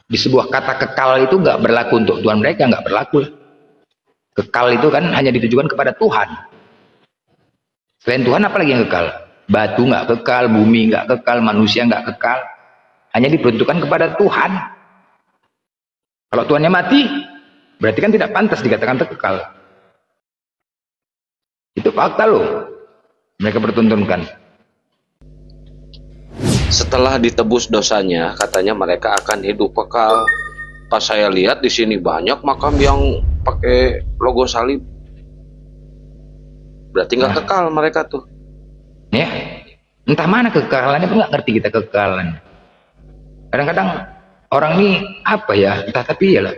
Di sebuah kata kekal itu nggak berlaku untuk Tuhan mereka, nggak berlaku. Kekal itu kan hanya ditujukan kepada Tuhan. Selain Tuhan apalagi yang kekal? Batu nggak kekal, bumi nggak kekal, manusia nggak kekal. Hanya diperuntukkan kepada Tuhan. Kalau Tuhannya mati, berarti kan tidak pantas dikatakan kekal. Itu fakta loh. Mereka pertontonkan. Setelah ditebus dosanya, katanya mereka akan hidup kekal. Pas saya lihat di sini banyak makam yang pakai logo salib. Berarti nggak kekal mereka tuh. Ya, entah mana kekekalannya pun nggak ngerti kita kekekalan. Kadang-kadang orang ini apa ya, entah, tapi ya lah.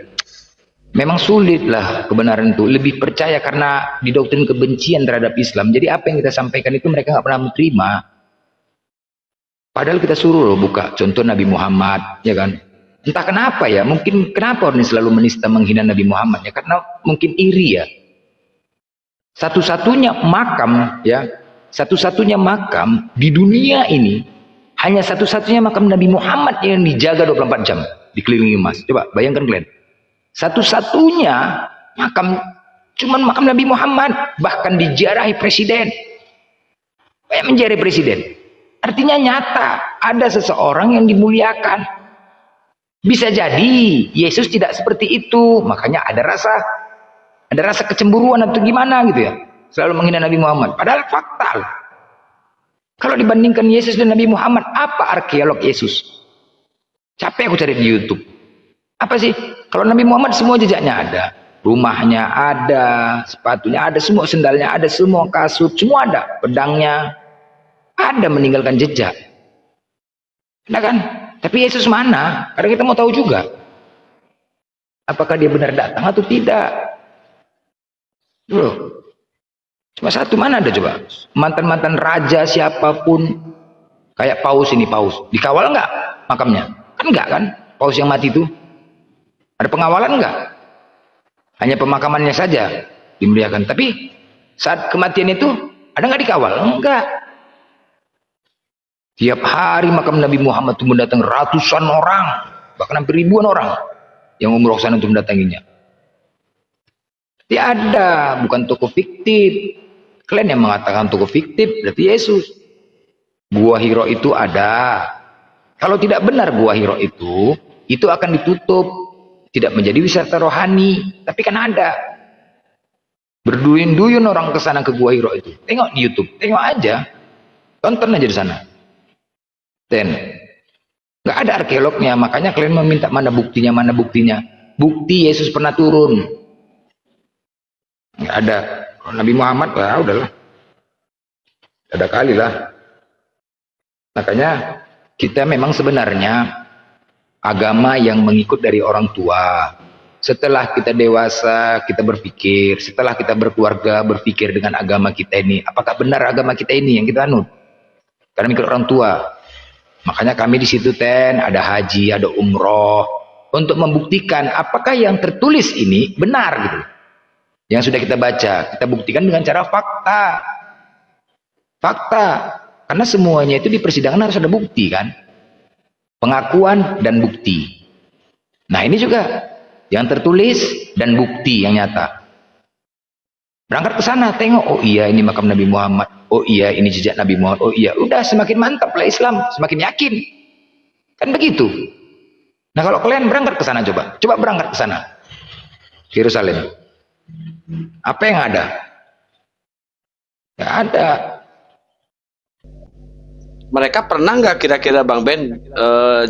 Memang sulit lah kebenaran itu. Lebih percaya karena didoktrin kebencian terhadap Islam. Jadi apa yang kita sampaikan itu mereka nggak pernah menerima. Padahal kita suruh loh buka contoh Nabi Muhammad, ya kan? Entah kenapa ya, mungkin kenapa orang ini selalu menista menghina Nabi Muhammad ya? Karena mungkin iri ya. Satu-satunya makam ya, satu-satunya makam di dunia ini, hanya satu-satunya makam Nabi Muhammad yang dijaga 24 jam dikelilingi emas. Coba bayangkan kalian. Satu-satunya makam, cuman makam Nabi Muhammad, bahkan diziarahi presiden. Kayak menziarahi presiden. Artinya nyata ada seseorang yang dimuliakan. Bisa jadi Yesus tidak seperti itu, makanya ada rasa kecemburuan atau gimana gitu ya, selalu menghina Nabi Muhammad. Padahal fakta. Kalau dibandingkan Yesus dan Nabi Muhammad, apa arkeolog Yesus? Capek aku cari di YouTube. Apa sih? Kalau Nabi Muhammad semua jejaknya ada, rumahnya ada, sepatunya ada, semua sendalnya ada, semua kasut, semua ada, pedangnya ada, meninggalkan jejak. Nah kan? Tapi Yesus mana? Karena kita mau tahu juga. Apakah dia benar datang atau tidak? Loh. Cuma satu, mana ada coba? Mantan-mantan raja siapapun. Kayak paus ini, paus. Dikawal nggak makamnya? Kan nggak kan? Paus yang mati itu. Ada pengawalan nggak? Hanya pemakamannya saja dimuliakan. Tapi saat kematian itu, ada nggak dikawal? Enggak. Tiap hari makam Nabi Muhammad itu mendatang ratusan orang, bahkan hampir ribuan orang yang umroh sana untuk mendatanginya. Dia ada, bukan tokoh fiktif. Kalian yang mengatakan tokoh fiktif, berarti Yesus. Gua Hiro itu ada. Kalau tidak benar Gua Hiro itu akan ditutup, tidak menjadi wisata rohani. Tapi kan ada. Berduyun-duyun orang ke sana ke Gua Hiro itu. Tengok di YouTube, tengok aja, tonton aja di sana. Dan nggak ada arkeolognya, makanya kalian meminta mana buktinya, mana buktinya. Bukti Yesus pernah turun, nggak ada. Kalau Nabi Muhammad, wah udahlah, ada kali lah. Makanya kita memang sebenarnya agama yang mengikut dari orang tua. Setelah kita dewasa, kita berpikir. Setelah kita berkeluarga, berpikir dengan agama kita ini, apakah benar agama kita ini yang kita anut? Karena mengikut orang tua. Makanya kami di situ ada haji, ada umroh untuk membuktikan apakah yang tertulis ini benar gitu. Yang sudah kita baca, kita buktikan dengan cara fakta. Fakta. Karena semuanya itu di persidangan harus ada bukti kan? Pengakuan dan bukti. Nah, ini juga yang tertulis dan bukti yang nyata. Berangkat ke sana, tengok, oh iya ini makam Nabi Muhammad, oh iya ini jejak Nabi Muhammad, oh iya, udah semakin mantap lah Islam, semakin yakin. Kan begitu. Nah, kalau kalian berangkat ke sana, coba berangkat ke sana. Ke Yerusalem. Apa yang ada? Nggak ada. Mereka pernah nggak kira-kira Bang Ben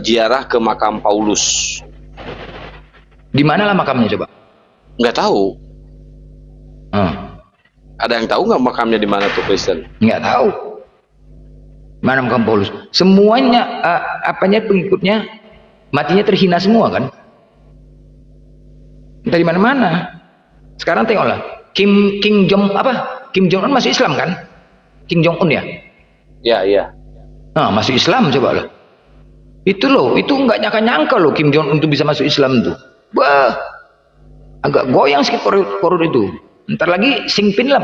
ziarah ke makam Paulus? Di mana lah makamnya coba? Nggak tahu. Ada yang tahu nggak makamnya di mana tuh Kristen? Nggak tahu. Mana makam Paulus? Semuanya apanya pengikutnya matinya terhina semua kan? Dari mana-mana. Sekarang tengoklah. Kim Jong Un masuk Islam kan? Kim Jong Un ya? Iya. Nah, masuk Islam coba lah. Itu loh, itu nggak nyangka loh Kim Jong Un itu bisa masuk Islam tuh. Wah, agak goyang sedikit korut itu. Ntar lagi Xi Jinping lah,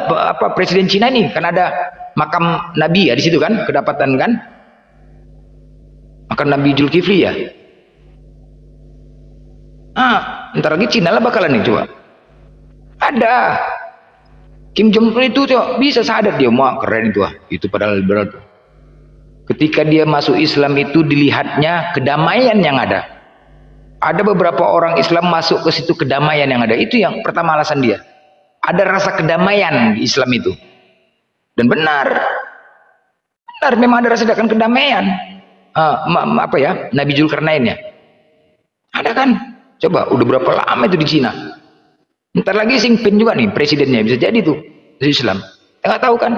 presiden Cina ini kan ada makam Nabi ya di situ kan, kedapatan kan, makam Nabi Zulkifli ya. Ntar lagi Cina lah bakalan nih coba. Ada. Kim Jong Un itu coba bisa sadar dia, mau keren itu Itu padahal liberal tuh. Ketika dia masuk Islam itu dilihatnya kedamaian yang ada. Ada beberapa orang Islam masuk ke situ kedamaian yang ada. Itu yang pertama alasan dia. Ada rasa kedamaian di Islam itu. Dan benar memang ada rasa akan kedamaian. Nabi Zulkarnain ya. Ada kan? Coba udah berapa lama itu di Cina? Ntar lagi Xi Jinping juga nih presidennya, bisa jadi tuh dari Islam. Nggak tahu kan?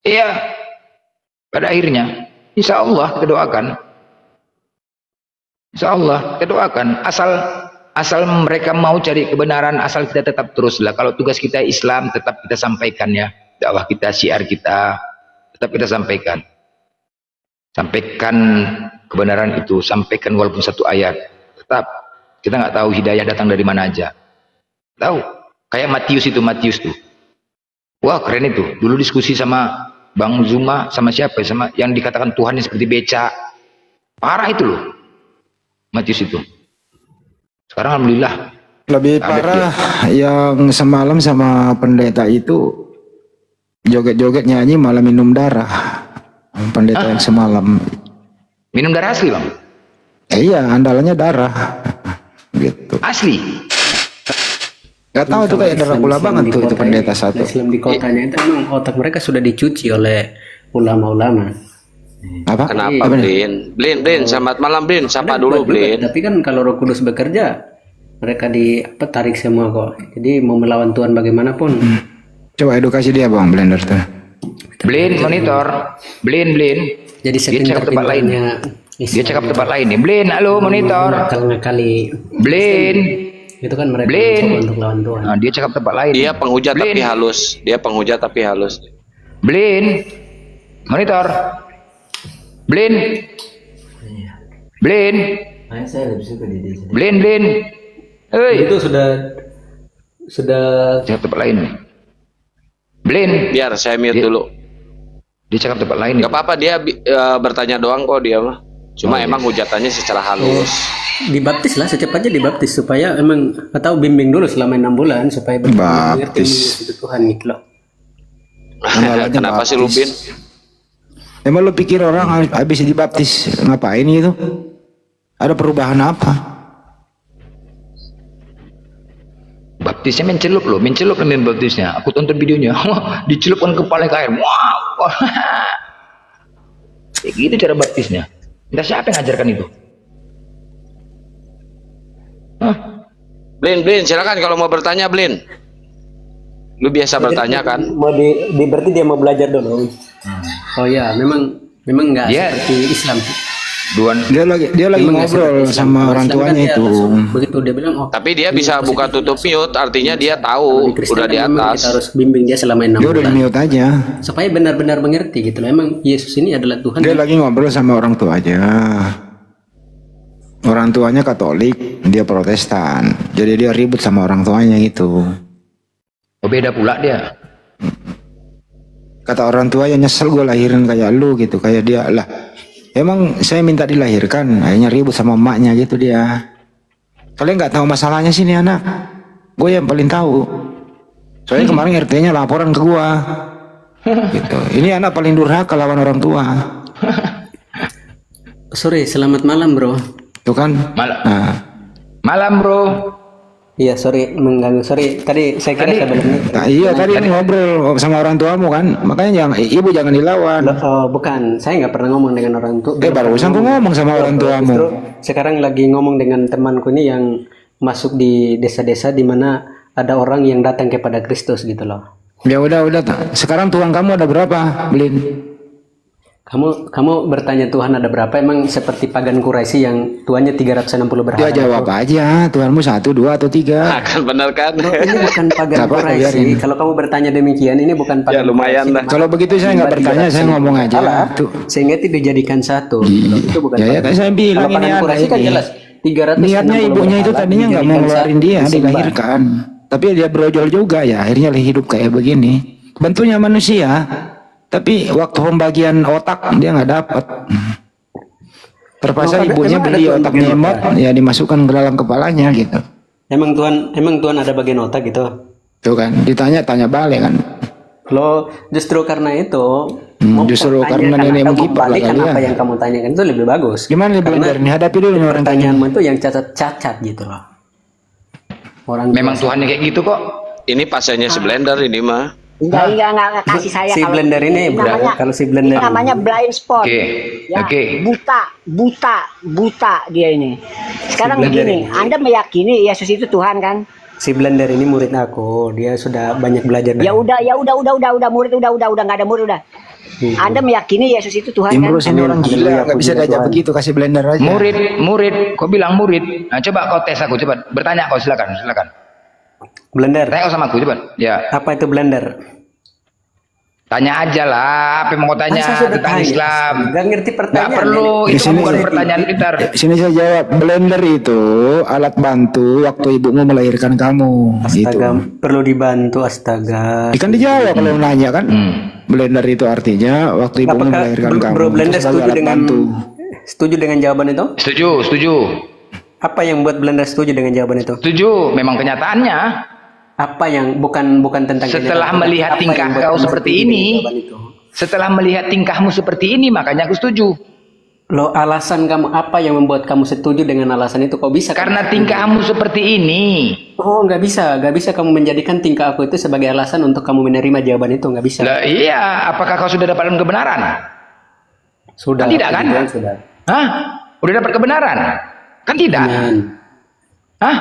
Iya. Pada akhirnya, insya Allah kita doakan. Insya Allah kita doakan. Asal mereka mau cari kebenaran, asal kita tetap teruslah. Kalau tugas kita Islam tetap kita sampaikan ya. Dakwah kita, syiar kita tetap kita sampaikan. Sampaikan kebenaran itu, sampaikan walaupun satu ayat. Tetap kita nggak tahu hidayah datang dari mana aja. Tahu? Kayak Matius tuh. Wah keren itu. Dulu diskusi sama Bang Zuma, sama siapa? Sama yang dikatakan Tuhan yang seperti beca. Parah itu loh. Matius itu. Sekarang alhamdulillah. Lebih parah yang semalam sama pendeta itu joget-joget nyanyi malah minum darah. Pendeta yang semalam. Minum darah asli bang? Iya, andalannya darah. Gitu. Asli? Gak tahu tuh kayak Dracula banget tuh itu pendeta satu. Islam di kotanya itu memang otak mereka sudah dicuci oleh ulama-ulama. Apa? Kenapa Blin? Blin, selamat malam Blin. Sapa dulu Blin. Tapi kan kalau Roh Kudus bekerja, mereka tarik semua kok. Jadi mau melawan Tuhan bagaimanapun. Coba edukasi dia bang, Blender tuh. Blin monitor, Blin. Jadi dia cakap tempat lainnya. Dia cakap tempat lain nih. Blin, halo monitor. Kali. Blin. Itu kan mereka untuk lawan Tuhan. Nah, dia cakap tempat lain. Dia penghujat tapi halus. Blin. Monitor. Blin. Hei. Itu sudah cakap tempat lain nih. Blin. Biar saya mute dulu. Dia cakap tempat lain. Gak apa-apa dia bertanya doang kok dia mah. Cuma emang hujatannya secara halus. Dibaptis lah secepatnya dibaptis supaya emang atau bimbing dulu selama 6 bulan supaya mengerti itu Tuhan gitu loh. Kenapa sih Lubin? Emang lu pikir orang habis dibaptis ngapain gitu? Ada perubahan apa? Baptisnya mencelup baptisnya. Aku tonton videonya. Dicelupkan kepala ke air. Wow. Kayak gitu cara baptisnya. Entah siapa yang ngajarkan itu. Blin, silakan kalau mau bertanya Blin. Lu biasa bertanya kan? Berarti dia mau belajar dulu. Oh ya, memang enggak seperti Islam. Dia lagi ngobrol sama orang tuanya itu. Begitu dia bilang, tapi dia bisa buka tutup mute, artinya dia tahu udah di atas. Kita harus bimbing dia selama 6 bulan. Dia udah di mute aja. Supaya benar-benar mengerti gitu loh. Emang Yesus ini adalah Tuhan. Dia lagi ngobrol sama orang tua aja. Orang tuanya Katolik, dia Protestan. Jadi dia ribut sama orang tuanya gitu. Beda pula dia. Kata orang tuanya, nyesel gue lahirin kayak lu gitu, kayak dia lah. Emang saya minta dilahirkan, akhirnya ribut sama emaknya gitu dia. Kalian nggak tahu masalahnya sih nih anak. Gue yang paling tahu. Soalnya kemarin RT-nya laporan ke gue. Gitu. Ini anak paling durhaka lawan orang tua. Sorry, selamat malam bro. Tuh kan? Malam bro. Iya sorry mengganggu, sorry tadi saya kira sebelumnya. Iya tadi ngobrol sama orang tuamu kan, makanya ibu jangan dilawan. Bukan, saya nggak pernah ngomong dengan orang tua. Barusan aku ngomong sama orang tuamu. Sekarang lagi ngomong dengan temanku ini yang masuk di desa-desa di mana ada orang yang datang kepada Kristus gitu loh. Ya udah. Sekarang Tuhan kamu ada berapa, Blin? Kamu bertanya Tuhan ada berapa? Emang seperti pagan Quraisy yang tuannya 360 berhala? Ya jawab aja, Tuhanmu 1, 2 atau 3. Akan benar kan? Ini bukan pagan Quraisy. Kalau kamu bertanya demikian, ini bukan pagan. Ya lumayan lah. Kalau begitu saya nggak bertanya, saya ngomong aja. Sehingga itu dijadikan satu. Itu bukan. Ya kan saya bilang ini Quraisy kan jelas 360. Niatnya ibunya itu tadinya nggak mau ngeluarin dia dilahirkan, tapi dia brojol juga ya, akhirnya hidup kayak begini. Bentuknya manusia. Tapi waktu pembagian otak dia nggak dapat. Terpaksa Emang ibunya emang ada beli Tuhan otak bagian nyemot, otak? ya dimasukkan ke dalam kepalanya gitu. Emang Tuhan ada bagian otak gitu. Tuh kan, tanya balik kan. Lo justru karena itu Justru karena mempertanyakan nenekmu atau kiper lah membalikan kali ya. apa yang kamu tanyakan itu lebih bagus. Gimana nih Karena Blender nih, hadapi dulu nih orang tanya. pertanyaanmu itu yang cacat-cacat gitu loh. Orang Memang Tuhannya kayak gitu kok. Ini pasiennya si Blender ini mah. Enggak kasih saya si kalau Blender ini namanya, kalau si Blender ini namanya blind spot. Oke. Ya, Oke. buta dia ini. Sekarang Si Blender begini, ini. Anda meyakini Yesus itu Tuhan kan? si Blender ini murid aku, dia sudah banyak belajar dari Ya udah, murid udah nggak ada murid udah. Anda meyakini Yesus itu Tuhan kan? Imrus ini orang gila, nggak bisa diajak begitu, kasih Blender aja. Murid, kau bilang murid. Nah, coba kau tes aku, coba bertanya kau, silakan. Blender. Tanya kau sama aku, coba. Ya, Apa itu Blender? tanya aja lah. Apa yang mau tanya Masa sudah tentang tanya? Islam? Nggak ngerti Nggak pertanyaan. perlu, Di itu sini bukan saya- pertanyaan pintar. Sini saya jawab, Blender itu alat bantu waktu ibumu melahirkan kamu. Gitu. Astaga, perlu dibantu astaga. Ikan dijawab kalau nanya kan. Blender itu artinya waktu ibumu Apakah melahirkan kamu. Bro Blender Itu sebagai alat bantu. setuju dengan jawaban itu? Setuju. Apa yang buat Blender setuju dengan jawaban itu? Setuju, memang kenyataannya. Apa yang bukan tentang Setelah kenyataan, melihat apa tingkah yang buat kau kamu seperti setuju ini, dengan jawaban itu? setelah melihat tingkahmu seperti ini, makanya aku setuju. Lo alasan kamu apa yang membuat kamu setuju dengan alasan itu? Kok bisa? Karena tingkahmu seperti ini. Oh, nggak bisa kamu menjadikan tingkah aku itu sebagai alasan untuk kamu menerima jawaban itu, nggak bisa. Lah, iya, apakah kau sudah dapatkan kebenaran? Sudah. Kan tidak, kan? Tujuan Sudah. Hah? Udah dapat kebenaran? Kan tidak? Amin. Hah?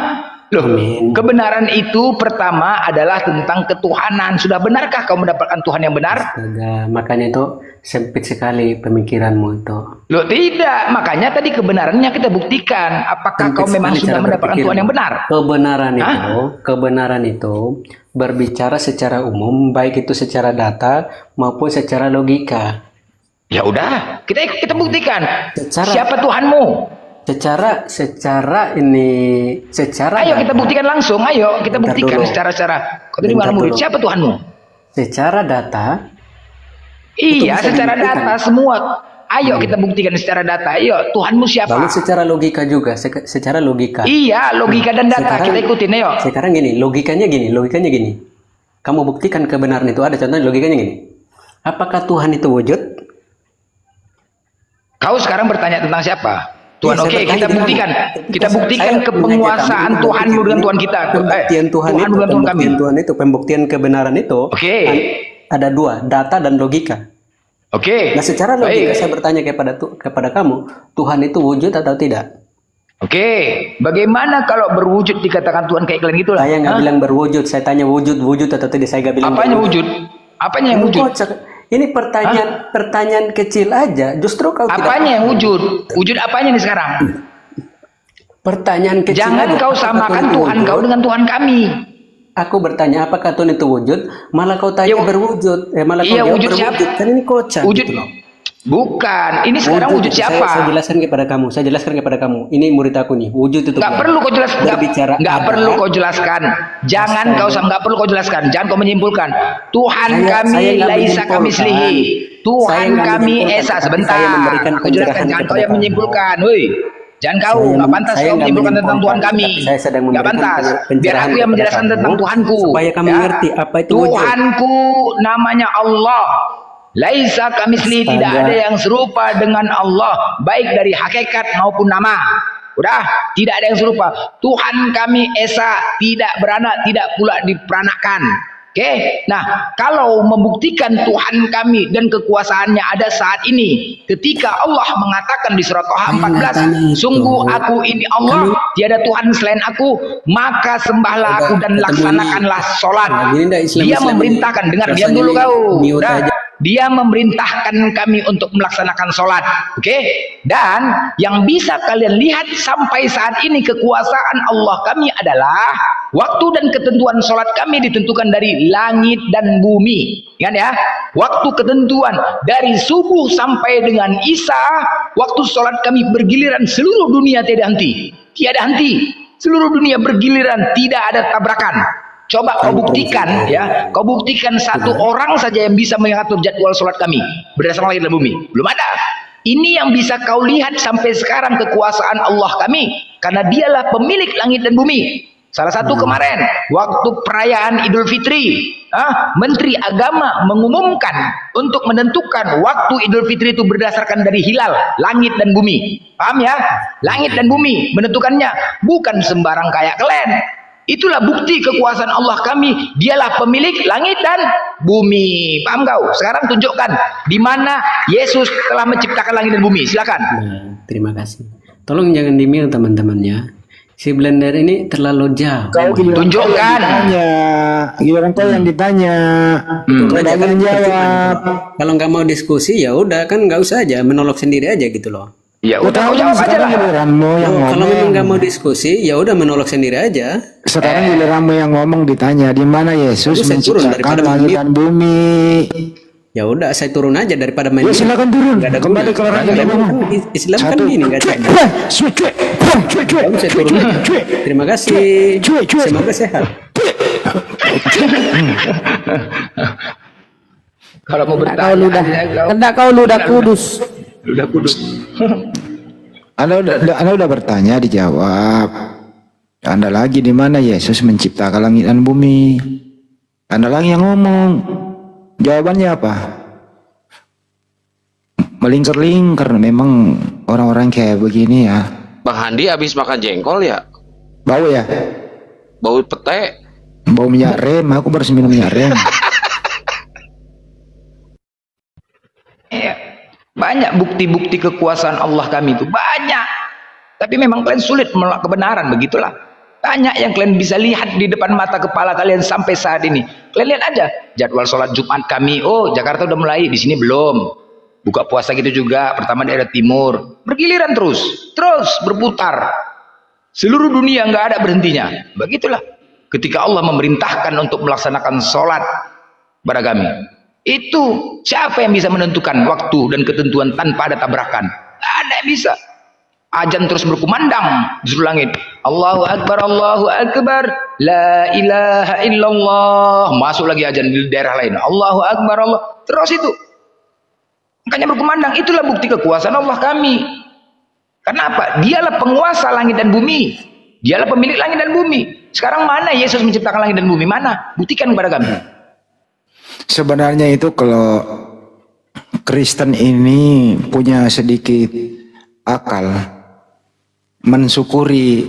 Loh, Amin. kebenaran itu pertama adalah tentang ketuhanan. Sudah benarkah kau mendapatkan Tuhan yang benar? Astaga, makanya itu sempit sekali pemikiranmu itu. Loh, tidak. Makanya tadi kebenarannya kita buktikan. Apakah Sempit kau memang sekali sudah cara mendapatkan berpikirmu. Tuhan yang benar? Kebenaran itu berbicara secara umum, baik itu secara data maupun secara logika. Ya udah, kita buktikan. Secara- Siapa Tuhanmu? Secara Ayo kita buktikan langsung. Ayo kita Bentar buktikan dulu. secara. Kau tadi Bentar mana murid? dulu. Siapa Tuhanmu? secara data Iya, bisa secara dibuktikan. data semua. Ayo kita buktikan secara data. Ayo, Tuhanmu siapa? lalu secara logika juga, secara logika. Iya, logika dan data Sekarang- kita ikutin. Ayo. Sekarang logikanya gini. Kamu buktikan kebenaran itu ada, contohnya logikanya gini. Apakah Tuhan itu wujud? Kau sekarang bertanya tentang siapa? Tuhan. Iya, Oke, saya kita bertanya buktikan. dengan- Kita buktikan Saya kepenguasaan mengajak kamu Tuhanmu dengan Tuhan kita. Pembuktian Tuhan Tuhanmu itu, dengan Tuhan kami. pembuktian kebenaran itu. Oke. Ada dua, data dan logika. Oke. Nah, secara logika Baik. saya bertanya kepada kamu, Tuhan itu wujud atau tidak? Oke. Bagaimana kalau berwujud dikatakan Tuhan kayak kalian gitulah? Saya nggak Hah? bilang berwujud, saya tanya wujud atau tidak. Saya nggak bilang Apanya berwujud. wujud? Apanya yang wujud? Kocak. Ini pertanyaan kecil aja. Justru kau tidak. Apanya yang wujud? Wujud apanya nih sekarang? Pertanyaan kecil Jangan aja. kau Apakah samakan itu Tuhan wujud? kau dengan Tuhan kami. Aku bertanya apakah Tuhan itu wujud, malah kau tanya Iya, berwujud. Malah kau iya, jawab wujud berwujud. siapa? Kan ini kocak. Wujud. gitu loh. Bukan. Ini sekarang wujud itu siapa? Saya jelaskan kepada kamu. Ini murid aku nih. Wujud itu. Nggak perlu kau jelaskan. Berbicara Nggak ada. perlu kau jelaskan. Jangan nggak perlu kau jelaskan. Jangan kau menyimpulkan. Tuhan Saya kami nggak laisa menyimpulkan. kami selihi. Saya Tuhan nggak kami menyimpulkan, esa. tapi Sebentar. saya memberikan Aku jelaskan. pencerahan Jangan kau kepada yang kamu. menyimpulkan. Woi. Jangan kau. Saya- Nggak pantas saya kau nggak menyimpulkan tentang Tuhan menyimpulkan, kami. tapi saya sedang Nggak memberikan pantas. Biar pencerahan aku yang kepada menjelaskan kamu, tentang Tuhanku. supaya kamu ngerti apa itu wujud. Tuhanku namanya Allah. Laisa kamisli, Astaga. tidak ada yang serupa dengan Allah, baik dari hakikat maupun nama. Udah, tidak ada yang serupa. Tuhan kami esa, tidak beranak, tidak pula diperanakan. Oke, nah kalau membuktikan Tuhan kami dan kekuasaannya ada saat ini, ketika Allah mengatakan di surat Toha 14, sungguh aku ini Allah, tiada Tuhan selain aku, maka sembahlah aku dan laksanakanlah sholat. Nah, ini ndak Islam- Dia Islam memerintahkan, ini. dengar, diam Rasanya dulu ini kau. mute Dah. aja. Dia memerintahkan kami untuk melaksanakan sholat, oke? Dan yang bisa kalian lihat sampai saat ini kekuasaan Allah kami adalah waktu dan ketentuan sholat kami ditentukan dari langit dan bumi. Ingat ya, waktu ketentuan dari subuh sampai dengan isya, waktu sholat kami bergiliran seluruh dunia tiada henti, seluruh dunia bergiliran, tidak ada tabrakan. Coba kau buktikan ya, kau buktikan satu orang saja yang bisa mengatur jadwal sholat kami berdasarkan langit dan bumi. Belum ada. Ini yang bisa kau lihat sampai sekarang kekuasaan Allah kami. Karena dialah pemilik langit dan bumi. Salah satu kemarin, waktu perayaan Idul Fitri, Menteri Agama mengumumkan untuk menentukan waktu Idul Fitri itu berdasarkan dari hilal, langit dan bumi. Paham ya? Langit dan bumi menentukannya, bukan sembarang kayak kalian. Itulah bukti kekuasaan Allah kami. Dialah pemilik langit dan bumi. Paham kau? Sekarang tunjukkan di mana Yesus telah menciptakan langit dan bumi. Silakan. Nah, terima kasih. Tolong jangan di-mute teman-temannya. Si Blender ini terlalu jauh. Kau Tunjukkan. Giliran kau yang ditanya. Kau Aja yang kan jawab. Kalau nggak mau diskusi ya udah kan nggak usah aja menolak sendiri aja gitu loh. Ya udah kau jawab aja lah. Giliranmu yang Kalau ngomong. memang nggak mau diskusi ya udah menolak sendiri aja. Sekarang giliranmu yang ngomong ditanya di mana Yesus Saya turun menciptakan daripada langit mute. dan bumi. Ya udah saya turun aja daripada main. Ya silakan turun. Nggak ada Kembali guna. ke orang Nggak ada yang guna. ngomong. Islam kan Satu. gini nggak Cuek, ada. cuek, cuek, cuek, cuek, Kamu saya turun aja. cuek, Terima kasih. cuek, cuek. Semoga sehat. Kalau mau Kau bertanya, ludah. kau- Hendak kau ludah kudus. Ludah kudus. Anda udah bertanya dijawab. Anda lagi di mana Yesus menciptakan langit dan bumi? Anda lagi yang ngomong. Jawabannya apa? Melingkar-lingkar memang orang-orang kayak begini ya. Bang Handi habis makan jengkol ya? Bau ya? Bau pete. Bau minyak rem, aku baru minum minyak rem. Iya. Banyak bukti-bukti kekuasaan Allah kami itu. Banyak. Tapi memang kalian sulit menolak kebenaran. Begitulah. Banyak yang kalian bisa lihat di depan mata kepala kalian sampai saat ini. Kalian lihat aja. Jadwal sholat Jumat kami. Oh, Jakarta udah mulai. Di sini belum. Buka puasa gitu juga. Pertama daerah timur. Bergiliran terus. Terus berputar. Seluruh dunia nggak ada berhentinya. Begitulah. Ketika Allah memerintahkan untuk melaksanakan sholat pada kami. Itu siapa yang bisa menentukan waktu dan ketentuan tanpa ada tabrakan? Tidak ada yang bisa. Azan terus berkumandang di seluruh langit. Allahu Akbar, Allahu Akbar, La ilaha illallah. Masuk lagi azan di daerah lain. Allahu Akbar, Allah. Terus itu. Makanya berkumandang. Itulah bukti kekuasaan Allah kami. Kenapa? Dialah penguasa langit dan bumi. Dialah pemilik langit dan bumi. Sekarang mana Yesus menciptakan langit dan bumi? Mana? Buktikan kepada kami. Sebenarnya itu kalau Kristen ini punya sedikit akal, mensyukuri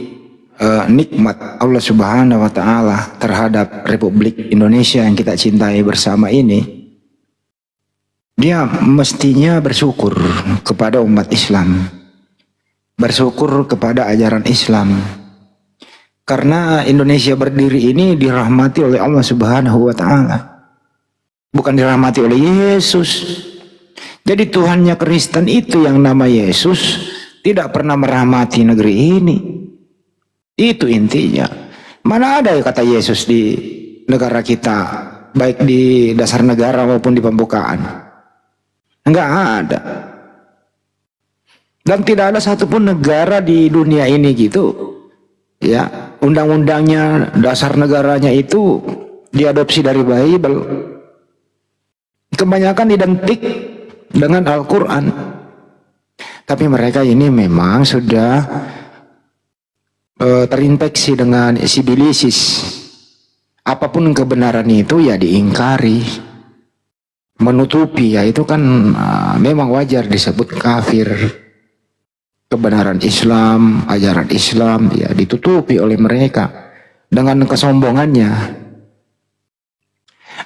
nikmat Allah Subhanahu wa taala terhadap Republik Indonesia yang kita cintai bersama ini, dia mestinya bersyukur kepada umat Islam, bersyukur kepada ajaran Islam. Karena Indonesia berdiri ini dirahmati oleh Allah Subhanahu wa taala. Bukan dirahmati oleh Yesus. Jadi Tuhannya Kristen itu yang nama Yesus tidak pernah merahmati negeri ini. Itu intinya. Mana ada ya kata Yesus di negara kita, baik di dasar negara maupun di pembukaan. Enggak ada. Dan tidak ada satupun negara di dunia ini gitu, ya, undang-undangnya, dasar negaranya itu diadopsi dari Bible. Kebanyakan identik dengan Al-Quran. Tapi mereka ini memang sudah terinfeksi dengan sibilisis. Apapun kebenaran itu ya diingkari, menutupi, ya itu kan memang wajar disebut kafir. Kebenaran Islam, ajaran Islam ya ditutupi oleh mereka dengan kesombongannya.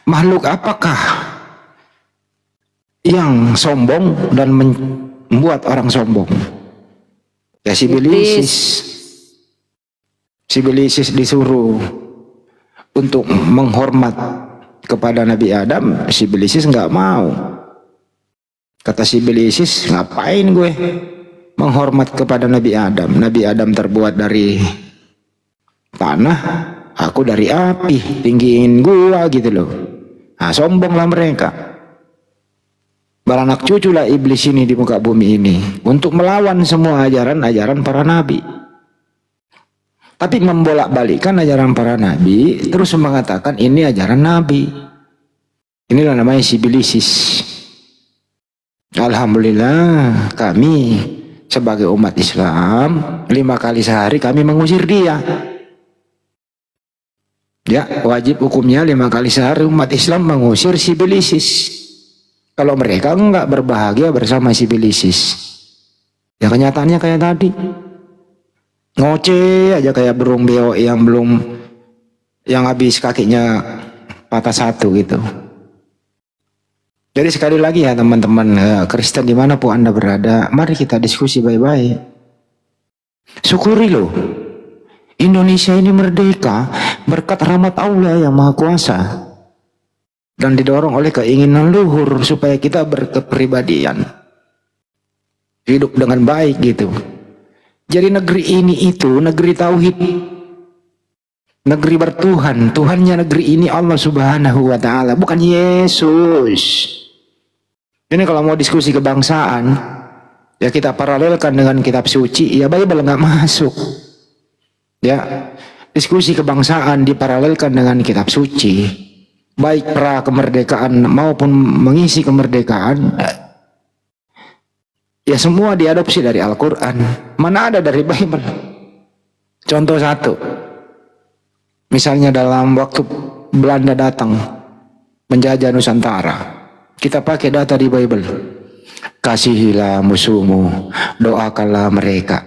Makhluk apakah yang sombong dan membuat orang sombong? Ya sibilisis. Sibilisis disuruh untuk menghormat kepada Nabi Adam, sibilisis nggak mau. Kata sibilisis, ngapain gue menghormat kepada Nabi Adam? Nabi Adam terbuat dari tanah, aku dari api, tinggiin gua gitu loh. Nah, sombonglah mereka. Beranak cuculah iblis ini di muka bumi ini untuk melawan semua ajaran-ajaran para nabi. Tapi membolak-balikan ajaran para nabi, terus mengatakan ini ajaran nabi. Inilah namanya sibilisis. Alhamdulillah kami sebagai umat Islam 5 kali sehari kami mengusir dia. Ya, wajib hukumnya 5 kali sehari umat Islam mengusir si ISIS. Kalau mereka enggak berbahagia bersama si ISIS. Ya kenyataannya kayak tadi. Ngoceh aja kayak burung beo yang habis kakinya patah satu gitu. Jadi sekali lagi ya teman-teman Kristen dimanapun Anda berada, mari kita diskusi baik-baik. Syukuri loh, Indonesia ini merdeka berkat rahmat Allah yang Maha Kuasa. Dan didorong oleh keinginan luhur supaya kita berkepribadian. Hidup dengan baik gitu. Jadi negeri ini itu negeri tauhid. Negeri bertuhan. Tuhannya negeri ini Allah Subhanahu wa Ta'ala, bukan Yesus. Ini kalau mau diskusi kebangsaan, ya kita paralelkan dengan kitab suci, ya Bible nggak masuk. Ya, diskusi kebangsaan diparalelkan dengan kitab suci, baik pra kemerdekaan maupun mengisi kemerdekaan, ya semua diadopsi dari Al-Quran. Mana ada dari Bible? Contoh satu, misalnya dalam waktu Belanda datang menjajah Nusantara, kita pakai data di Bible. Kasihilah musuhmu, doakanlah mereka.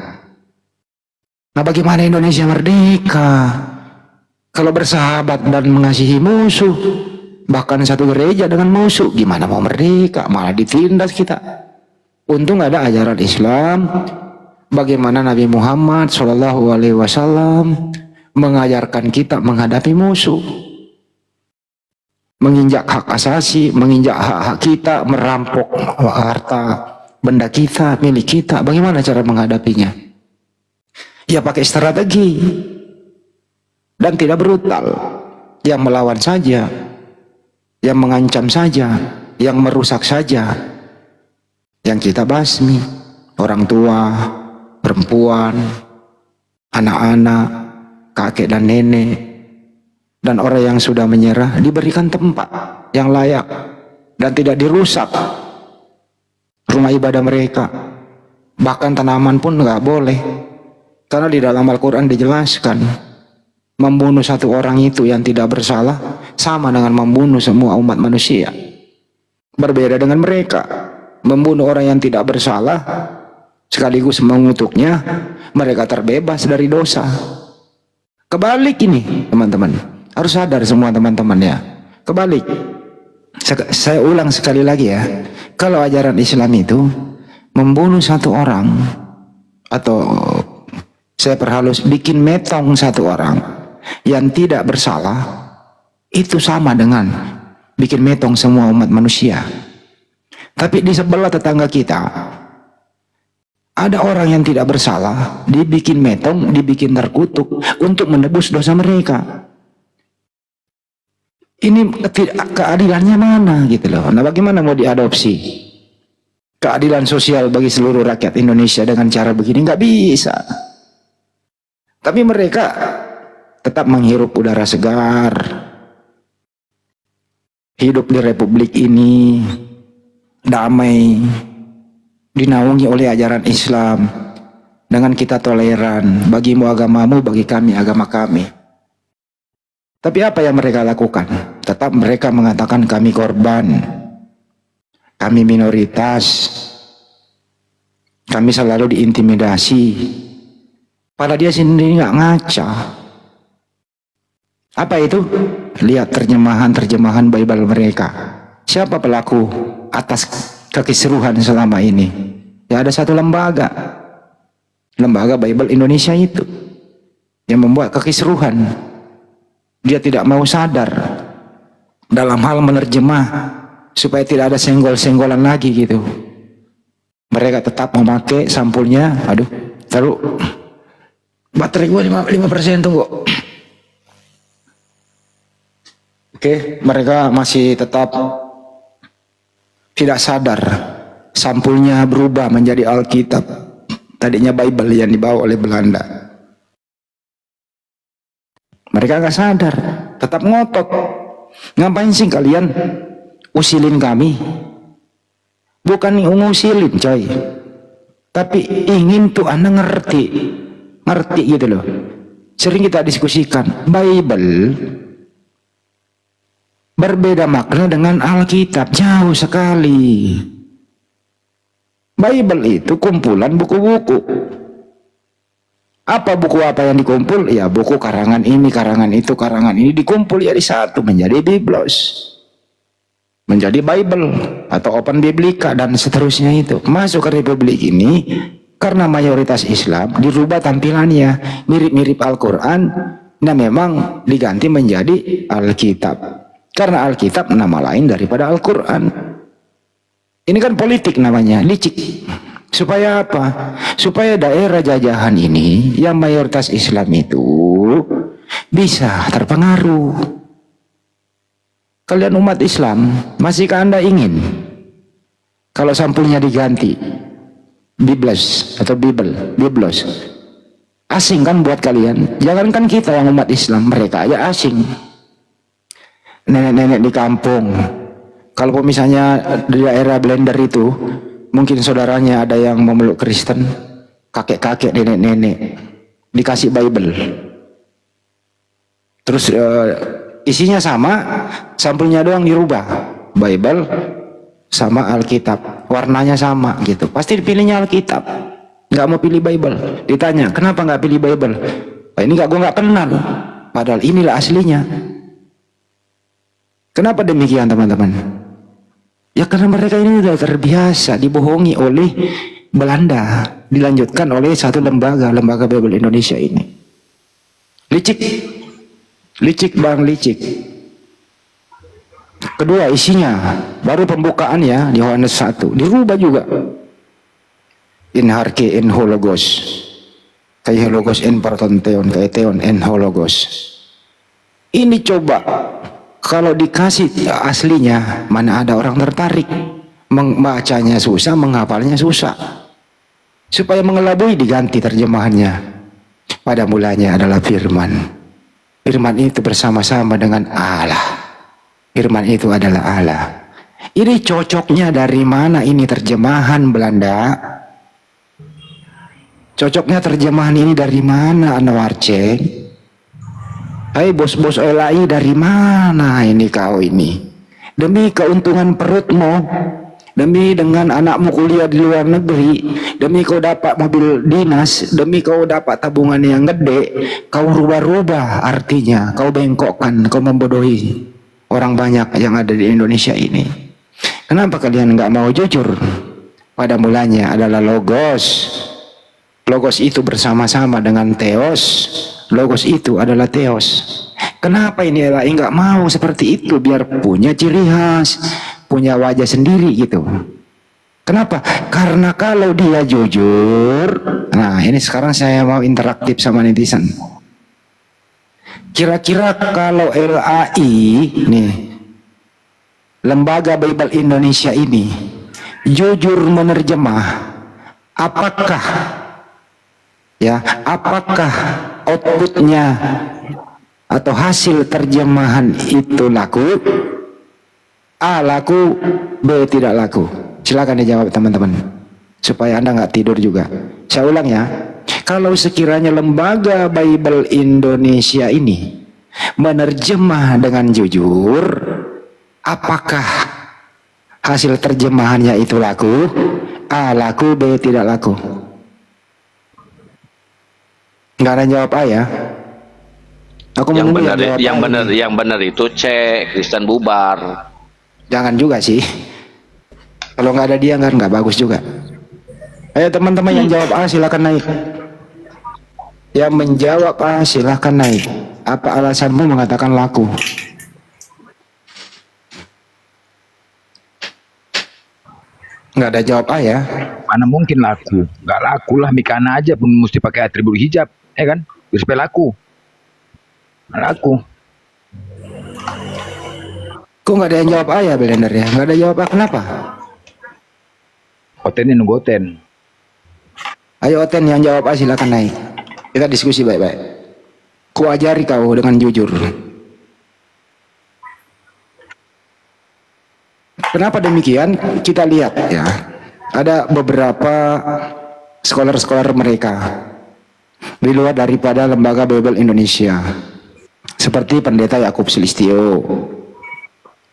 Nah bagaimana Indonesia merdeka kalau bersahabat dan mengasihi musuh? Bahkan satu gereja dengan musuh, gimana mau merdeka? Malah ditindas kita. Untung ada ajaran Islam, bagaimana Nabi Muhammad SAW mengajarkan kita menghadapi musuh, menginjak hak asasi, menginjak hak-hak kita, merampok harta benda kita, milik kita. Bagaimana cara menghadapinya? Ya pakai strategi dan tidak brutal, yang melawan saja, yang mengancam saja, yang merusak saja, yang kita basmi. Orang tua, perempuan, anak-anak, kakek dan nenek, dan orang yang sudah menyerah diberikan tempat yang layak dan tidak dirusak rumah ibadah mereka. Bahkan tanaman pun nggak boleh, karena di dalam Al-Quran dijelaskan membunuh satu orang itu yang tidak bersalah sama dengan membunuh semua umat manusia. Berbeda dengan mereka, membunuh orang yang tidak bersalah sekaligus mengutuknya, mereka terbebas dari dosa. Kebalik ini teman-teman, harus sadar semua teman-teman ya. Kebalik. Saya ulang sekali lagi ya. Kalau ajaran Islam itu membunuh satu orang, atau saya perhalus, bikin metong satu orang yang tidak bersalah, itu sama dengan bikin metong semua umat manusia. Tapi di sebelah tetangga kita ada orang yang tidak bersalah, dibikin metong, dibikin terkutuk untuk menebus dosa mereka. Ini keadilannya mana gitu loh. Nah bagaimana mau diadopsi keadilan sosial bagi seluruh rakyat Indonesia dengan cara begini? Nggak bisa. Tapi mereka tetap menghirup udara segar, hidup di republik ini damai, dinaungi oleh ajaran Islam, dengan kita toleran, bagimu agamamu, bagi kami agama kami. Tapi apa yang mereka lakukan? Tetap mereka mengatakan kami korban, kami minoritas, kami selalu diintimidasi. Padahal dia sendiri nggak ngaca. Apa itu? Lihat terjemahan Bible mereka. Siapa pelaku atas kekisruhan selama ini? Ya ada satu lembaga Bible Indonesia itu yang membuat kekisruhan. Dia tidak mau sadar dalam hal menerjemah supaya tidak ada senggol-senggolan lagi gitu. Mereka tetap memakai sampulnya. Aduh, taruh baterai gue 5% tunggu. Oke, mereka masih tetap tidak sadar sampulnya berubah menjadi Alkitab. Tadinya Bible yang dibawa oleh Belanda. Mereka nggak sadar, tetap ngotot. Ngapain sih kalian usilin kami? Bukan ngusilin coy. Tapi ingin tuh Anda ngerti gitu loh. Sering kita diskusikan, Bible berbeda makna dengan Alkitab, jauh sekali. Bible itu kumpulan buku-buku. Apa buku apa yang dikumpul? Ya buku karangan ini, karangan itu, karangan ini dikumpul jadi satu menjadi Biblos, menjadi Bible atau Open Biblika dan seterusnya itu. Masuk ke Republik ini karena mayoritas Islam, dirubah tampilannya mirip-mirip Al-Quran. Nah memang diganti menjadi Alkitab. Karena Alkitab nama lain daripada Al-Quran. Ini kan politik namanya, licik. Supaya apa? Supaya daerah jajahan ini yang mayoritas Islam itu bisa terpengaruh. Kalian umat Islam, masihkah Anda ingin kalau sampulnya diganti Biblos atau Biblos? Asing kan buat kalian? Jangankan kita yang umat Islam, mereka aja asing. Nenek-nenek di kampung, kalau misalnya di daerah Blender itu mungkin saudaranya ada yang memeluk Kristen, kakek-kakek, nenek-nenek dikasih Bible, terus isinya sama, sampulnya doang dirubah, Bible sama Alkitab, warnanya sama gitu, pasti dipilihnya Alkitab, nggak mau pilih Bible. Ditanya kenapa nggak pilih Bible? Ini gue nggak kenal, padahal inilah aslinya. Kenapa demikian teman-teman? Ya karena mereka ini sudah terbiasa dibohongi oleh Belanda, dilanjutkan oleh satu lembaga Bible Indonesia ini. Licik bang, licik. Kedua isinya, baru pembukaan ya di Yohanes 1, dirubah juga. In harke in hologos, kayak hologos in partonteon, kayak teon in hologos. Ini coba. Kalau dikasih aslinya, mana ada orang tertarik. Membacanya susah, menghafalnya susah. Supaya mengelabui diganti terjemahannya. Pada mulanya adalah firman. Firman itu bersama-sama dengan Allah. Firman itu adalah Allah. Ini cocoknya dari mana ini terjemahan Belanda? Cocoknya terjemahan ini dari mana Anda Warceng? Hai bos-bos LAI, dari mana ini kau ini? Demi keuntungan perutmu, demi dengan anakmu kuliah di luar negeri, demi kau dapat mobil dinas, demi kau dapat tabungan yang gede, kau rubah-rubah artinya, kau bengkokkan, kau membodohi orang banyak yang ada di Indonesia ini. Kenapa kalian nggak mau jujur? Pada mulanya adalah logos. Logos itu bersama-sama dengan theos. Logos itu adalah theos. Kenapa ini LAI nggak mau seperti itu, biar punya ciri khas, punya wajah sendiri gitu. Kenapa? Karena kalau dia jujur, nah ini sekarang saya mau interaktif sama netizen. Kira-kira kalau LAI nih, Lembaga Bible Indonesia ini jujur menerjemah, apakah outputnya atau hasil terjemahan itu laku? A laku, B tidak laku. Silakan dijawab teman-teman, supaya Anda nggak tidur juga. Saya ulang ya, kalau sekiranya Lembaga Bible Indonesia ini menerjemah dengan jujur, apakah hasil terjemahannya itu laku? A laku, B tidak laku. Nggak ada jawab A ya. Aku yang benar itu C, Kristen bubar. Jangan juga sih. Kalau nggak ada dia nggak bagus juga. Ayo teman-teman yang jawab A silakan naik. Yang menjawab A silakan naik. Apa alasanmu mengatakan laku? Nggak ada jawab A ya. Mana mungkin laku? Nggak laku lah, Mikana aja pun mesti pakai atribut hijab, ya kan? Biar supaya laku. Nggak laku. Kok nggak ada yang jawab A ya, Belender ya? Nggak ada jawab A, kenapa? Oten ini nunggu Oten. Ayo Oten yang jawab A silakan naik. Kita diskusi baik-baik. Ku ajari kau dengan jujur. Kenapa demikian? Kita lihat ya. Ada beberapa scholar-scholar mereka di luar daripada Lembaga Bible Indonesia. Seperti Pendeta Yakub Sulistyo,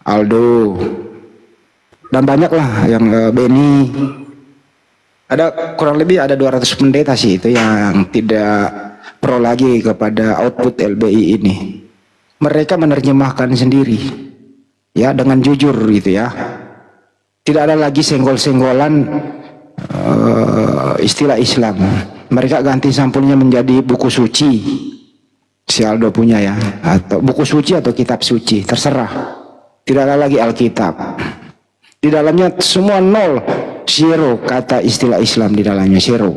Aldo, dan banyaklah yang Beni. Ada kurang lebih ada 200 pendeta sih itu yang tidak pro lagi kepada output LBI ini. Mereka menerjemahkan sendiri ya dengan jujur gitu ya. Tidak ada lagi senggol-senggolan istilah Islam. Mereka ganti sampulnya menjadi buku suci. Si Aldo punya ya, atau buku suci atau kitab suci, terserah. Tidak ada lagi Alkitab. Di dalamnya semua nol, zero kata istilah Islam di dalamnya, zero.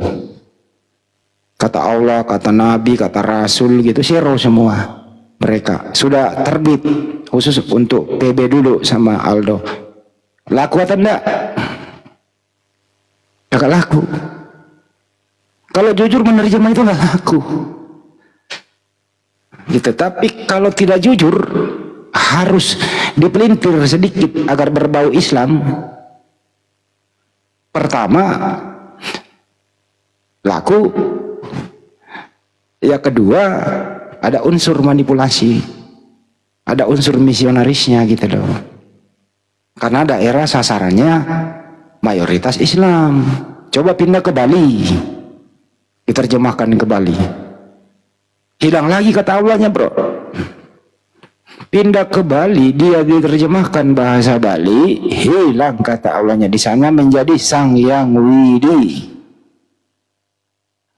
Kata Allah, kata Nabi, kata Rasul gitu, zero semua. Mereka sudah terbit khusus untuk PB dulu sama Aldo. Laku atau enggak? Enggak laku. Kalau jujur menerjemah itu enggak laku. Gitu. Tapi kalau tidak jujur harus dipelintir sedikit agar berbau Islam. Pertama, laku. Yang kedua, ada unsur manipulasi, ada unsur misionarisnya gitu loh. Karena daerah sasarannya mayoritas Islam. Coba pindah ke Bali, diterjemahkan ke Bali, hilang lagi kata Allahnya bro. Pindah ke Bali, dia diterjemahkan bahasa Bali, hilang kata Allahnya di sana menjadi Sang Yang Widi.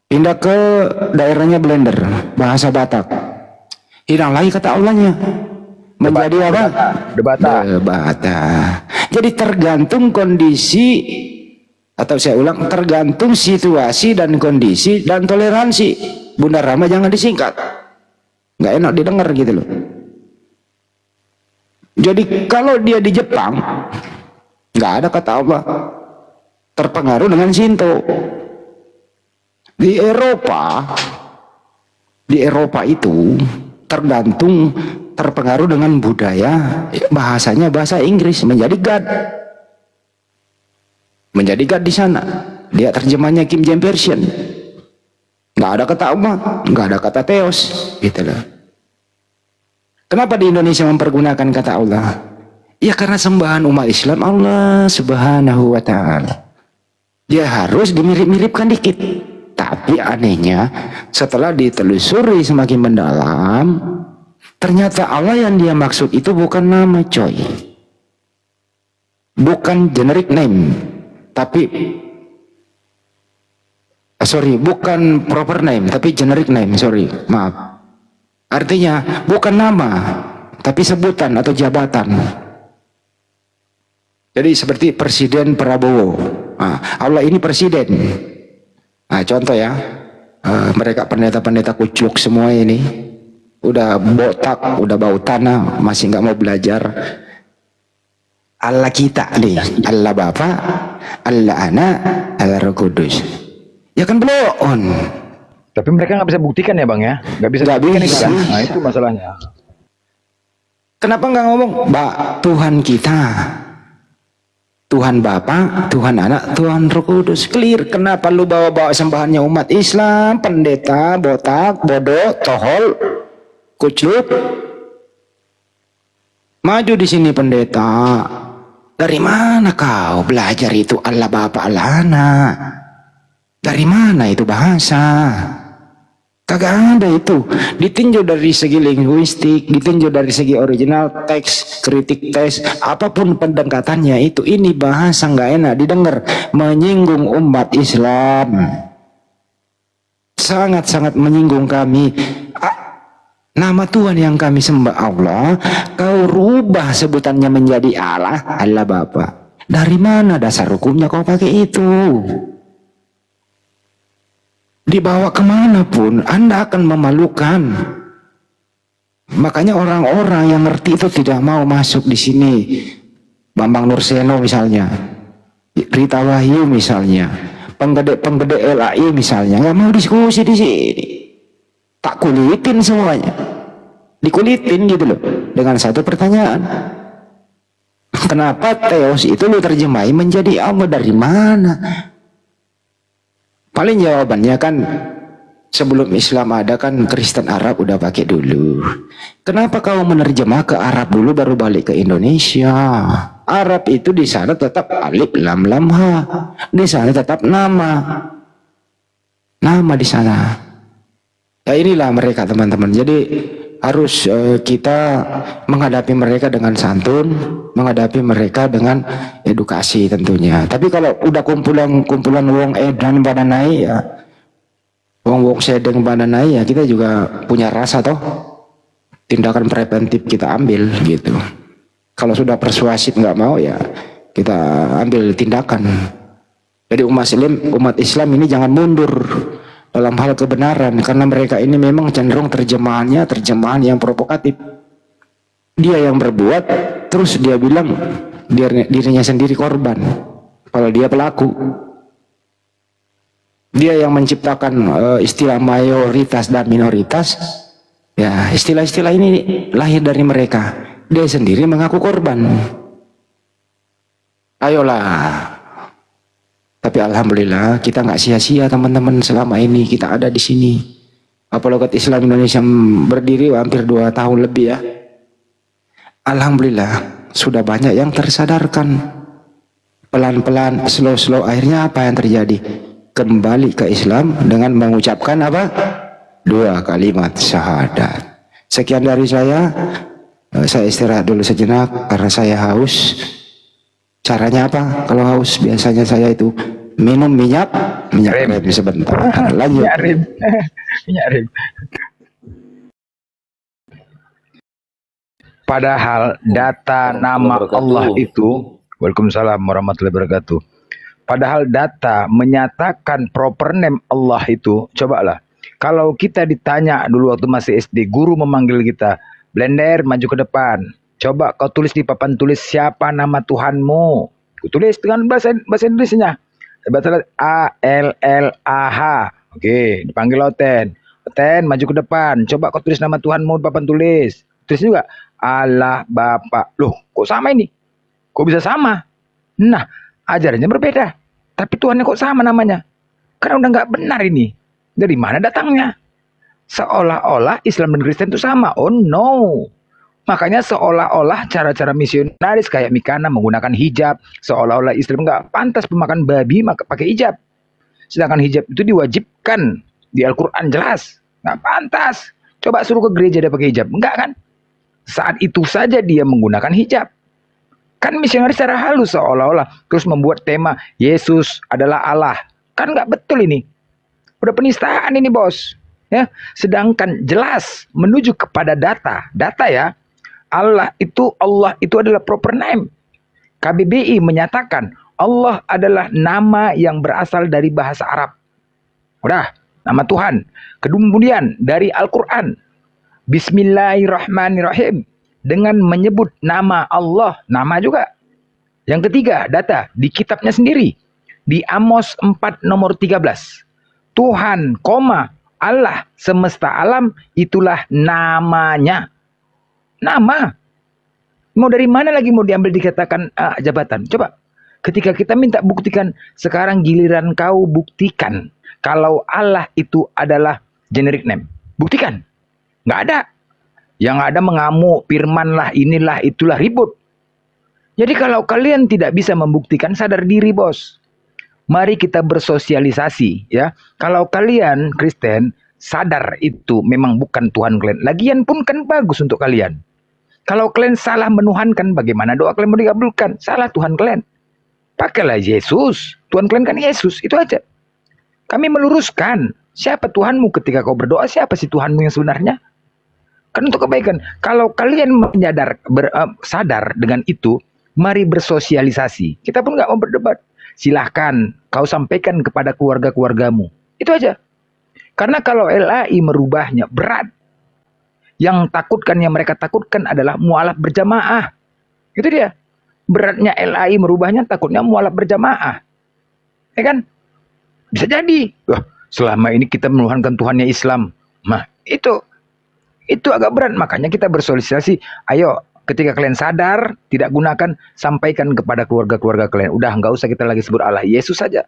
Pindah ke daerahnya Blender, bahasa Batak, hilang lagi kata Allahnya menjadi apa? Debata. Jadi tergantung kondisi, atau saya ulang, tergantung situasi dan kondisi dan toleransi. Bunda Rama jangan disingkat, nggak enak didengar gitu loh. Jadi kalau dia di Jepang, nggak ada kata Allah, terpengaruh dengan Shinto. Di Eropa itu tergantung, terpengaruh dengan budaya, bahasanya bahasa Inggris, menjadi God. Menjadi God di sana. Dia terjemahnya King James Version. Nggak ada kata Allah, nggak ada kata Theos, gitu loh. Kenapa di Indonesia mempergunakan kata Allah? Ya karena sembahan umat Islam Allah Subhanahu wa Ta'ala. Dia harus dimirip-miripkan dikit. Tapi anehnya, setelah ditelusuri semakin mendalam, ternyata Allah yang dia maksud itu bukan nama coy. Bukan generic name. Tapi bukan proper name, tapi generic name, maaf. Artinya bukan nama, tapi sebutan atau jabatan. Jadi seperti Presiden Prabowo. Allah ini presiden. Contoh ya, mereka pendeta-pendeta kucuk semua ini, udah botak, udah bau tanah, masih nggak mau belajar. Allah kita nih, Allah Bapa, Allah Anak, Allah Roh Kudus. Ya kan belum. Tapi mereka nggak bisa buktikan ya bang ya, nggak bisa. Kan? Nah itu masalahnya. Kenapa nggak ngomong, Tuhan kita, Tuhan Bapa, Tuhan Anak, Tuhan Roh Kudus, clear. Kenapa lu bawa-bawa sembahannya umat Islam, pendeta, botak, bodoh, tohol, kucuk? Maju di sini pendeta. Dari mana kau belajar itu Allah Bapa, Allah Anak? Dari mana itu bahasa? Kagak ada itu. Ditinjau dari segi linguistik, ditinjau dari segi original teks, kritik teks, apapun pendekatannya itu, ini bahasa nggak enak didengar, menyinggung umat Islam, sangat-sangat menyinggung kami. Nama Tuhan yang kami sembah Allah, kau rubah sebutannya menjadi Allah, Allah Bapa. Dari mana dasar hukumnya kau pakai itu? Dibawa kemanapun Anda akan memalukan. Makanya orang-orang yang ngerti itu tidak mau masuk di sini. Bambang Nurseno misalnya, Rita Wahyu misalnya, penggede LAI misalnya, nggak mau diskusi di sini. Tak kulitin semuanya, dikulitin gitu loh, dengan satu pertanyaan. Kenapa Theos itu lu terjemahin menjadi Allah dari mana? Paling jawabannya kan sebelum Islam ada kan Kristen Arab udah pakai dulu. Kenapa kau menerjemah ke Arab dulu baru balik ke Indonesia? Arab itu di sana tetap alif lam lam ha. Di sana tetap nama. Nama di sana. Ya inilah mereka teman-teman. Jadi harus kita menghadapi mereka dengan santun, menghadapi mereka dengan edukasi tentunya. Tapi kalau udah kumpulan wong edan badanai ya, wong sedeng badanai ya, kita juga punya rasa toh. Tindakan preventif kita ambil gitu. Kalau sudah persuasif nggak mau ya kita ambil tindakan. Jadi umat Islam ini jangan mundur dalam hal kebenaran, karena mereka ini memang cenderung terjemahan yang provokatif. Dia yang berbuat terus dia bilang dirinya sendiri korban, kalau dia pelaku. Dia yang menciptakan istilah mayoritas dan minoritas. Ya, istilah-istilah ini lahir dari mereka. Dia sendiri mengaku korban. Ayolah. Tapi alhamdulillah kita nggak sia-sia teman-teman, selama ini kita ada di sini. Apologet Islam Indonesia berdiri hampir 2 tahun lebih ya. Alhamdulillah sudah banyak yang tersadarkan. Pelan-pelan, slow-slow, akhirnya apa yang terjadi? Kembali ke Islam dengan mengucapkan apa? 2 kalimat syahadat. Sekian dari saya istirahat dulu sejenak karena saya haus. Caranya apa? Kalau haus biasanya saya itu minum minyak rem sebentar. Lanjut. Minyak rem. Padahal data nama Allah itu, Waalaikumsalam warahmatullahi wabarakatuh. Padahal data menyatakan proper name Allah itu, cobalah. Kalau kita ditanya dulu waktu masih SD, guru memanggil kita, Blender maju ke depan. Coba kau tulis di papan tulis siapa nama Tuhanmu. Kau tulis dengan bahasa Indonesianya. Bahasa A-L-L-A-H. Oke, dipanggil Oten. Oten maju ke depan. Coba kau tulis nama Tuhanmu di papan tulis. Tulis juga Allah Bapa. Loh, kok sama ini? Kok bisa sama? Nah, ajarannya berbeda. Tapi Tuhannya kok sama namanya? Karena udah nggak benar ini. Dari mana datangnya? Seolah-olah Islam dan Kristen itu sama. Oh no. Makanya seolah-olah cara-cara misionaris kayak Mikana menggunakan hijab. Seolah-olah Islam nggak pantas pemakan babi maka pakai hijab. Sedangkan hijab itu diwajibkan di Al-Quran jelas. Nggak pantas. Coba suruh ke gereja dia pakai hijab. Enggak kan? Saat itu saja dia menggunakan hijab. Kan misionaris secara halus seolah-olah. Terus membuat tema Yesus adalah Allah. Kan nggak betul ini. Udah penistaan ini bos. Ya, sedangkan jelas menuju kepada data ya. Allah itu adalah proper name. KBBI menyatakan Allah adalah nama yang berasal dari bahasa Arab. Udah, nama Tuhan. Kemudian dari Al-Quran, Bismillahirrahmanirrahim, dengan menyebut nama Allah, nama juga. Yang ketiga, data di kitabnya sendiri. Di Amos 4 nomor 13. Tuhan, Allah semesta alam itulah namanya. Nama. Mau dari mana lagi mau diambil dikatakan jabatan? Coba. Ketika kita minta buktikan, sekarang giliran kau buktikan kalau Allah itu adalah generic name. Buktikan. Nggak ada. Yang ada mengamuk, firman lah, inilah, itulah, ribut. Jadi kalau kalian tidak bisa membuktikan, sadar diri bos. Mari kita bersosialisasi ya. Kalau kalian Kristen sadar itu memang bukan Tuhan kalian. Lagian pun kan bagus untuk kalian. Kalau kalian salah menuhankan, bagaimana doa kalian mau dikabulkan? Salah Tuhan kalian. Pakailah Yesus. Tuhan kalian kan Yesus. Itu aja. Kami meluruskan. Siapa Tuhanmu ketika kau berdoa? Siapa sih Tuhanmu yang sebenarnya? Kan untuk kebaikan. Kalau kalian sadar dengan itu, mari bersosialisasi. Kita pun nggak mau berdebat. Silahkan kau sampaikan kepada keluarga-keluargamu. Itu aja. Karena kalau LAI merubahnya berat. Yang yang mereka takutkan adalah mualaf berjamaah. Itu dia. Beratnya LAI merubahnya takutnya mualaf berjamaah. Ya kan? Bisa jadi. Wah, selama ini kita menuhankan Tuhannya Islam. Nah, itu agak berat. Makanya kita bersosialisasi. Ayo, Ketika kalian sadar, tidak gunakan, sampaikan kepada keluarga-keluarga kalian. Udah, nggak usah kita lagi sebut Allah, Yesus saja.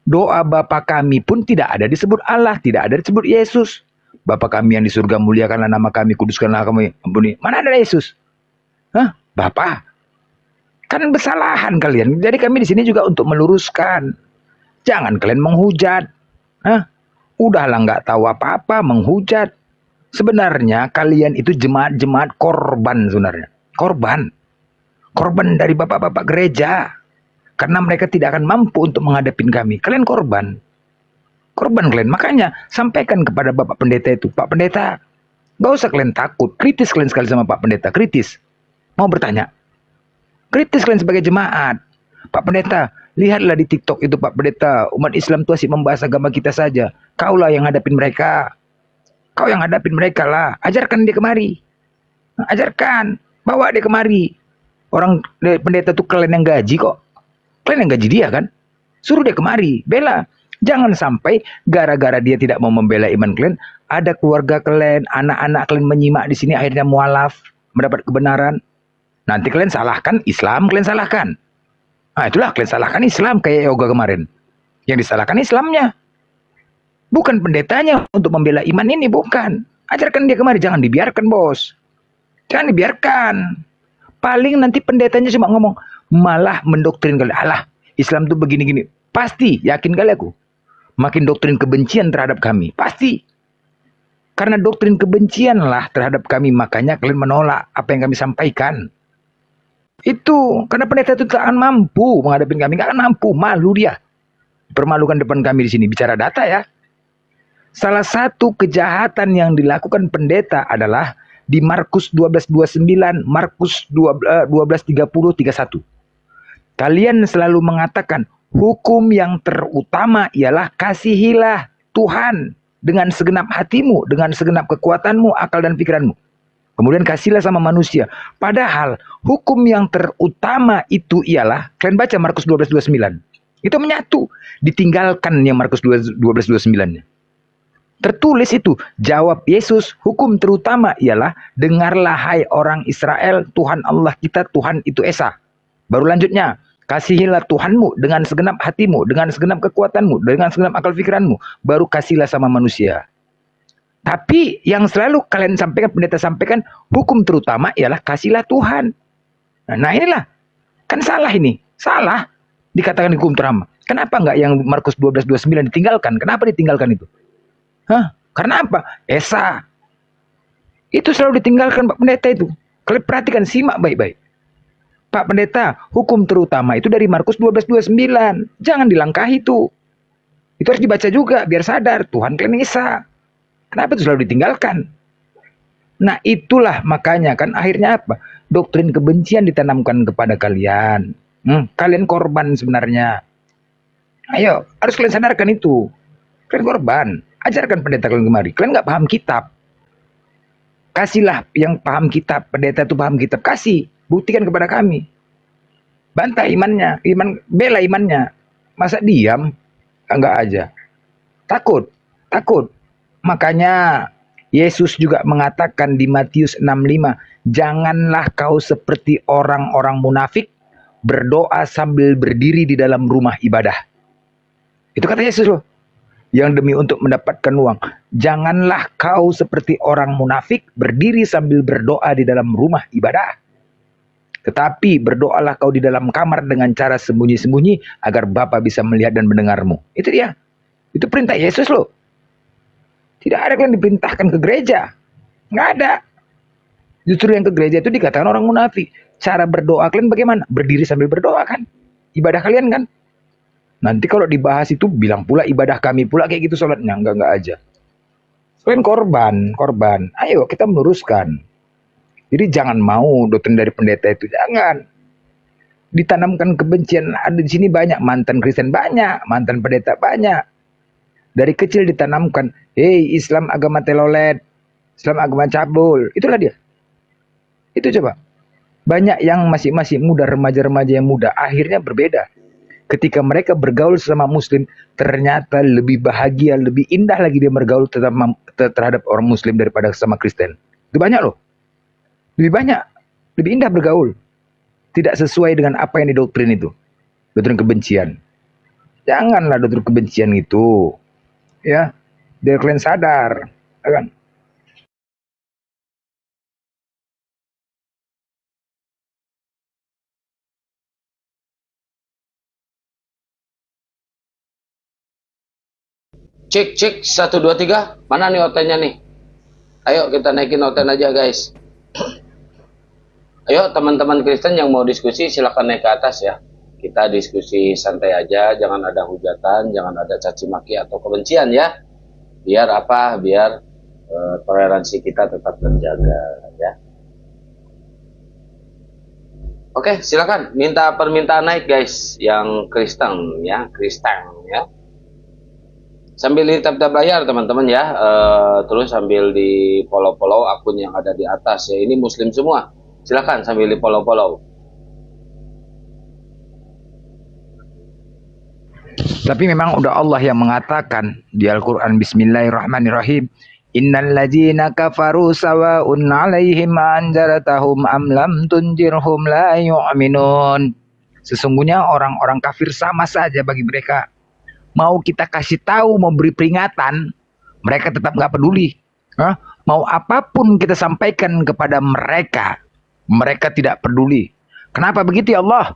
Doa Bapa kami pun tidak ada disebut Allah, tidak ada disebut Yesus. Bapa kami yang di surga, muliakanlah nama kami, kuduskanlah kami, ampuni. Mana ada Yesus? Hah? Bapa? Kan kesalahan kalian. Jadi kami di sini juga untuk meluruskan. Jangan kalian menghujat. Hah? Udahlah nggak tahu apa-apa, menghujat. Sebenarnya kalian itu jemaat-jemaat korban sebenarnya. Korban. Korban dari bapak-bapak gereja. Karena mereka tidak akan mampu untuk menghadapin kami. Kalian korban. Korban kalian. Makanya sampaikan kepada Bapak Pendeta itu. Pak Pendeta, gak usah kalian takut. Kritis kalian sekali sama Pak Pendeta. Kritis. Mau bertanya. Kritis kalian sebagai jemaat. Pak Pendeta, lihatlah di TikTok itu Pak Pendeta. Umat Islam itu asik membahas agama kita saja. Kaulah yang hadapin mereka. Kau yang hadapin mereka lah. Ajarkan dia kemari. Ajarkan. Bawa dia kemari. Orang pendeta itu kalian yang gaji kok. Kalian yang gaji dia kan? Suruh dia kemari, bela. Jangan sampai gara-gara dia tidak mau membela iman kalian, ada keluarga kalian, anak-anak kalian menyimak di sini akhirnya mualaf, mendapat kebenaran. Nanti kalian salahkan Islam, kalian salahkan. Nah itulah kalian salahkan Islam kayak yoga kemarin. Yang disalahkan Islamnya. Bukan pendetanya untuk membela iman ini, bukan. Ajarkan dia kemari, jangan dibiarkan bos. Jangan dibiarkan. Paling nanti pendetanya cuma ngomong, malah mendoktrin kali. Alah, Islam tuh begini-gini. Pasti, yakin kali aku. Makin doktrin kebencian terhadap kami. Pasti. Karena doktrin kebencian lah terhadap kami. Makanya kalian menolak apa yang kami sampaikan. Itu. Karena pendeta itu tak akan mampu menghadapi kami. Gak akan mampu. Malu dia. Permalukan depan kami di sini. Bicara data ya. Salah satu kejahatan yang dilakukan pendeta adalah di Markus 12:29, Markus 12:30-31. Kalian selalu mengatakan, hukum yang terutama ialah kasihilah Tuhan dengan segenap hatimu, dengan segenap kekuatanmu, akal dan pikiranmu. Kemudian kasihlah sama manusia. Padahal hukum yang terutama itu ialah, kalian baca Markus 12:29. Itu menyatu. Ditinggalkan yang Markus 12:29-nya. Tertulis itu, jawab Yesus, hukum terutama ialah, dengarlah hai orang Israel, Tuhan Allah kita, Tuhan itu Esa. Baru lanjutnya, kasihilah Tuhanmu dengan segenap hatimu, dengan segenap kekuatanmu, dengan segenap akal pikiranmu. Baru kasihlah sama manusia. Tapi yang selalu kalian sampaikan, pendeta sampaikan, hukum terutama ialah kasihlah Tuhan. Nah inilah, kan salah ini. Salah dikatakan hukum terutama. Kenapa enggak yang Markus 12:29 ditinggalkan? Kenapa ditinggalkan itu? Hah? Karena apa? Esa. Itu selalu ditinggalkan Pak Pendeta itu. Kalian perhatikan, simak baik-baik. Pak Pendeta, hukum terutama itu dari Markus 12:29. Jangan dilangkahi itu. Itu harus dibaca juga biar sadar Tuhan kalian Esa. Kenapa itu selalu ditinggalkan? Nah itulah makanya kan akhirnya apa? Doktrin kebencian ditanamkan kepada kalian. Kalian korban sebenarnya. Ayo, harus kalian sadarkan itu. Kalian korban. Ajarkan pendeta kalian kemari. Kalian nggak paham kitab. Kasihlah yang paham kitab. Pendeta itu paham kitab. Kasih. Buktikan kepada kami. Bantah imannya. Bela imannya. Masa diam? Enggak aja. Takut. Takut. Makanya Yesus juga mengatakan di Matius 6:5. Janganlah kau seperti orang-orang munafik. Berdoa sambil berdiri di dalam rumah ibadah. Itu kata Yesus loh. Yang demi untuk mendapatkan uang. Janganlah kau seperti orang munafik berdiri sambil berdoa di dalam rumah ibadah. Tetapi berdoalah kau di dalam kamar dengan cara sembunyi-sembunyi agar Bapa bisa melihat dan mendengarmu. Itu dia. Itu perintah Yesus loh. Tidak ada yang diperintahkan ke gereja. Nggak ada. Justru yang ke gereja itu dikatakan orang munafik. Cara berdoa kalian bagaimana? Berdiri sambil berdoa kan? Ibadah kalian kan? Nanti kalau dibahas itu bilang pula ibadah kami pula kayak gitu sholatnya. Enggak aja. Kalian korban. Ayo kita meluruskan. Jadi jangan mau doktrin dari pendeta itu. Jangan. Ditanamkan kebencian. Ada di sini banyak. Mantan Kristen banyak. Mantan pendeta banyak. Dari kecil ditanamkan. Hei Islam agama telolet. Islam agama cabul. Itulah dia. Itu coba. Banyak yang masih muda. Remaja-remaja yang muda. Akhirnya berbeda. Ketika mereka bergaul sama muslim, ternyata lebih bahagia, lebih indah lagi dia bergaul terhadap orang muslim daripada sama Kristen. Itu banyak loh. Lebih banyak. Lebih indah bergaul. Tidak sesuai dengan apa yang didoktrin itu. Doktrin kebencian. Janganlah doktrin kebencian itu. Ya, biar kalian sadar. Ya kan? Cek, cek, 1, 2, 3. Mana nih OT-nya nih? Ayo kita naikin OT aja guys. Ayo teman-teman Kristen yang mau diskusi silakan naik ke atas ya. Kita diskusi santai aja, jangan ada hujatan, jangan ada caci maki atau kebencian ya. Biar apa? Biar toleransi kita tetap terjaga ya. Oke, silakan minta permintaan naik guys yang Kristen ya, Kristen ya. Sambil di tab-tab layar teman-teman ya, terus sambil di follow-follow akun yang ada di atas ya. Ini muslim semua, silakan sambil di follow-follow. Tapi memang udah Allah yang mengatakan di Al-Quran, Bismillahirrahmanirrahim, Innal ladzina kafaru sawa'un 'alaihim anzaratahum am lam tunjirhum la yu'minun. Sesungguhnya orang-orang kafir sama saja bagi mereka. Mau kita kasih tahu, mau beri peringatan, mereka tetap nggak peduli. Mau apapun kita sampaikan kepada mereka, mereka tidak peduli. Kenapa begitu ya Allah?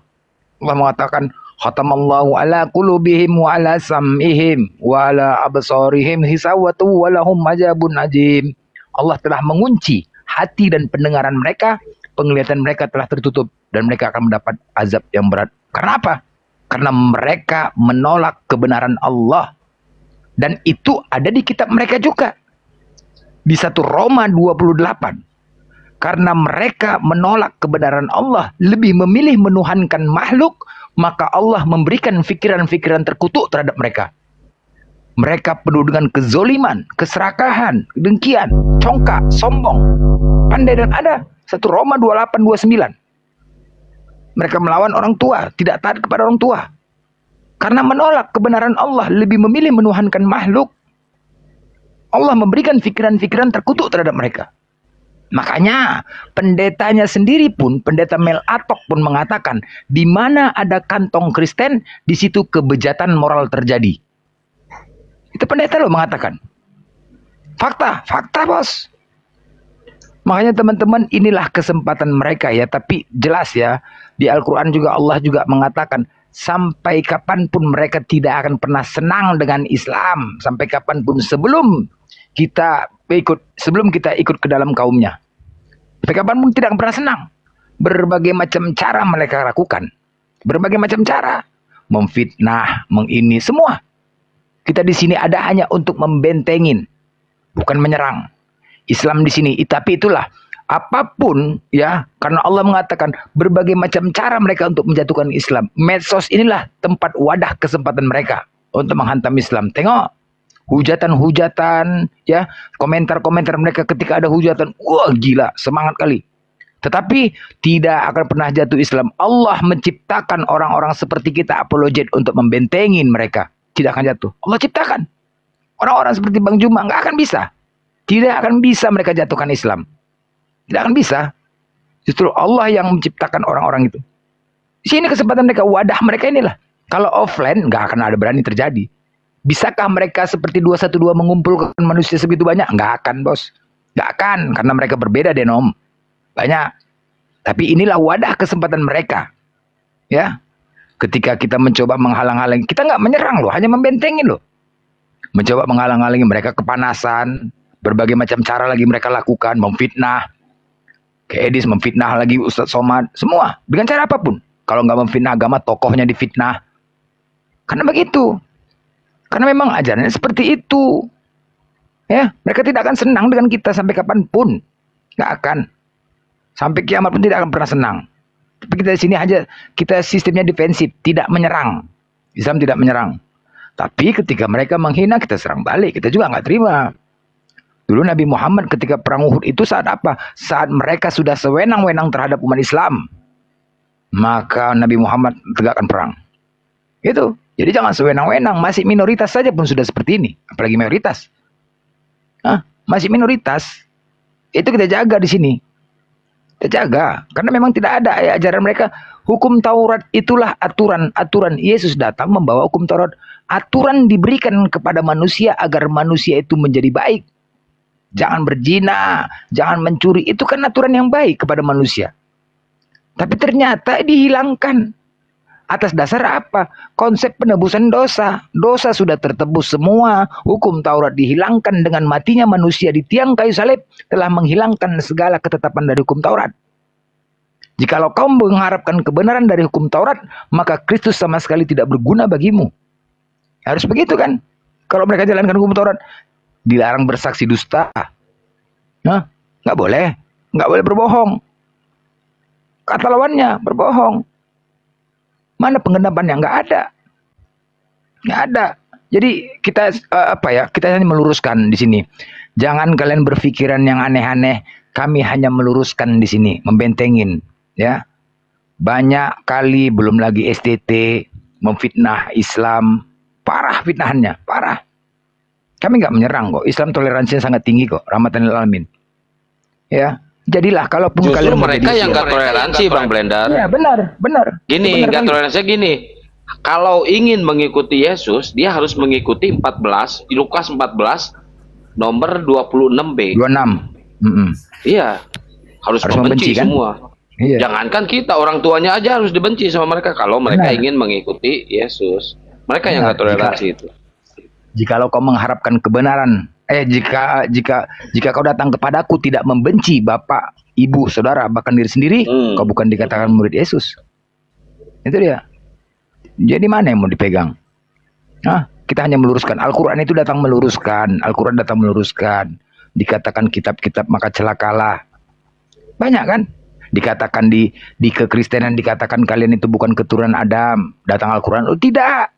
Allah mengatakan, khatamallahu ala qulubihim wa ala sam'ihim wa ala absarihim hisawatu wa lahum ajabun ajim. Allah telah mengunci hati dan pendengaran mereka, penglihatan mereka telah tertutup dan mereka akan mendapat azab yang berat. Karena apa? Karena mereka menolak kebenaran Allah. Dan itu ada di kitab mereka juga. Di 1 Roma 28. Karena mereka menolak kebenaran Allah, lebih memilih menuhankan makhluk, maka Allah memberikan pikiran-pikiran terkutuk terhadap mereka. Mereka penuh dengan kezoliman, keserakahan, kedengkian, congkak, sombong, pandai dan ada. 1 Roma 28, 29. Mereka melawan orang tua, tidak taat kepada orang tua. Karena menolak kebenaran Allah, lebih memilih menuhankan makhluk. Allah memberikan pikiran-pikiran terkutuk terhadap mereka. Makanya pendetanya sendiri pun, pendeta Mel Atok pun mengatakan, di mana ada kantong Kristen, di situ kebejatan moral terjadi. Itu pendeta loh mengatakan. Fakta, fakta bos. Makanya teman-teman, inilah kesempatan mereka ya. Tapi jelas ya, di Al-Quran juga Allah juga mengatakan, sampai kapanpun mereka tidak akan pernah senang dengan Islam. Sampai kapanpun sebelum kita ikut ke dalam kaumnya. Sampai kapanpun tidak akan pernah senang. Berbagai macam cara mereka lakukan. Berbagai macam cara. Memfitnah, mengini, semua. Kita di sini ada hanya untuk membentengin. Bukan menyerang. Islam di sini, tapi itulah apapun ya, karena Allah mengatakan berbagai macam cara mereka untuk menjatuhkan Islam. Medsos inilah tempat wadah kesempatan mereka untuk menghantam Islam. Tengok hujatan-hujatan ya, komentar-komentar mereka ketika ada hujatan, wah gila, semangat kali. Tetapi tidak akan pernah jatuh Islam. Allah menciptakan orang-orang seperti kita apologet untuk membentengin mereka. Tidak akan jatuh. Allah ciptakan orang-orang seperti Bang Juma, nggak akan bisa. Tidak akan bisa mereka jatuhkan Islam. Tidak akan bisa. Justru Allah yang menciptakan orang-orang itu. Di sini kesempatan mereka, wadah mereka inilah. Kalau offline, nggak akan ada berani terjadi. Bisakah mereka seperti 212 mengumpulkan manusia segitu banyak? Nggak akan, bos. Nggak akan, karena mereka berbeda, Denom. Banyak. Tapi inilah wadah kesempatan mereka. Ya. Ketika kita mencoba menghalang-halangi, kita nggak menyerang loh, hanya membentengin loh. Mencoba menghalang-halangi mereka kepanasan. Berbagai macam cara lagi mereka lakukan, memfitnah. Kayak Edis memfitnah lagi Ustadz Somad, semua dengan cara apapun. Kalau nggak memfitnah agama, tokohnya difitnah. Karena begitu. Karena memang ajarannya seperti itu. Ya, mereka tidak akan senang dengan kita sampai kapanpun. Nggak akan. Sampai kiamat pun tidak akan pernah senang. Tapi kita di sini aja, kita sistemnya defensif, tidak menyerang. Islam tidak menyerang. Tapi ketika mereka menghina, kita serang balik. Kita juga nggak terima. Dulu Nabi Muhammad ketika perang Uhud itu saat apa? Saat mereka sudah sewenang-wenang terhadap umat Islam. Maka Nabi Muhammad tegakkan perang. Itu. Jadi jangan sewenang-wenang. Masih minoritas saja pun sudah seperti ini. Apalagi mayoritas. Masih minoritas. Itu kita jaga di sini. Kita jaga. Karena memang tidak ada ajaran mereka. Hukum Taurat itulah aturan-aturan. Yesus datang membawa hukum Taurat. Aturan diberikan kepada manusia agar manusia itu menjadi baik. Jangan berzina, jangan mencuri. Itu kan aturan yang baik kepada manusia. Tapi ternyata dihilangkan. Atas dasar apa? Konsep penebusan dosa. Dosa sudah tertebus semua. Hukum Taurat dihilangkan dengan matinya manusia di tiang kayu salib. Telah menghilangkan segala ketetapan dari hukum Taurat. Jikalau kau mengharapkan kebenaran dari hukum Taurat, maka Kristus sama sekali tidak berguna bagimu. Harus begitu kan? Kalau mereka jalankan hukum Taurat, dilarang bersaksi dusta. Nah, nggak boleh berbohong. Kata lawannya berbohong. Mana penggenapannya? Nggak ada. Nggak ada. Jadi kita kita hanya meluruskan di sini. Jangan kalian berpikiran yang aneh-aneh. Kami hanya meluruskan di sini, membentengin, ya. Banyak kali belum lagi STT memfitnah Islam, parah fitnahannya, parah. Kami nggak menyerang kok. Islam toleransinya sangat tinggi kok, rahmatan lil alamin. Ya. Jadilah kalaupun Justru kalian mereka yang nggak toleransi, Bang Blender. Ya, benar. Gini, nggak toleransi gini. Kalau ingin mengikuti Yesus, dia harus mengikuti 14, di Lukas 14 nomor 26b. 26. Iya. Harus membenci kan? Semua. Iya. Jangankan kita, orang tuanya aja harus dibenci sama mereka kalau mereka ingin mengikuti Yesus. Mereka yang nggak toleransi itu. Jikalau kau mengharapkan kebenaran, jika kau datang kepadaku tidak membenci bapak, ibu, saudara, bahkan diri sendiri, kau bukan dikatakan murid Yesus. Itu dia. Jadi mana yang mau dipegang? Nah, kita hanya meluruskan. Al-Quran itu datang meluruskan. Al-Quran datang meluruskan. Dikatakan kitab-kitab maka celakalah. Banyak kan? Dikatakan di kekristenan dikatakan kalian itu bukan keturunan Adam. Datang Al-Quran, oh tidak.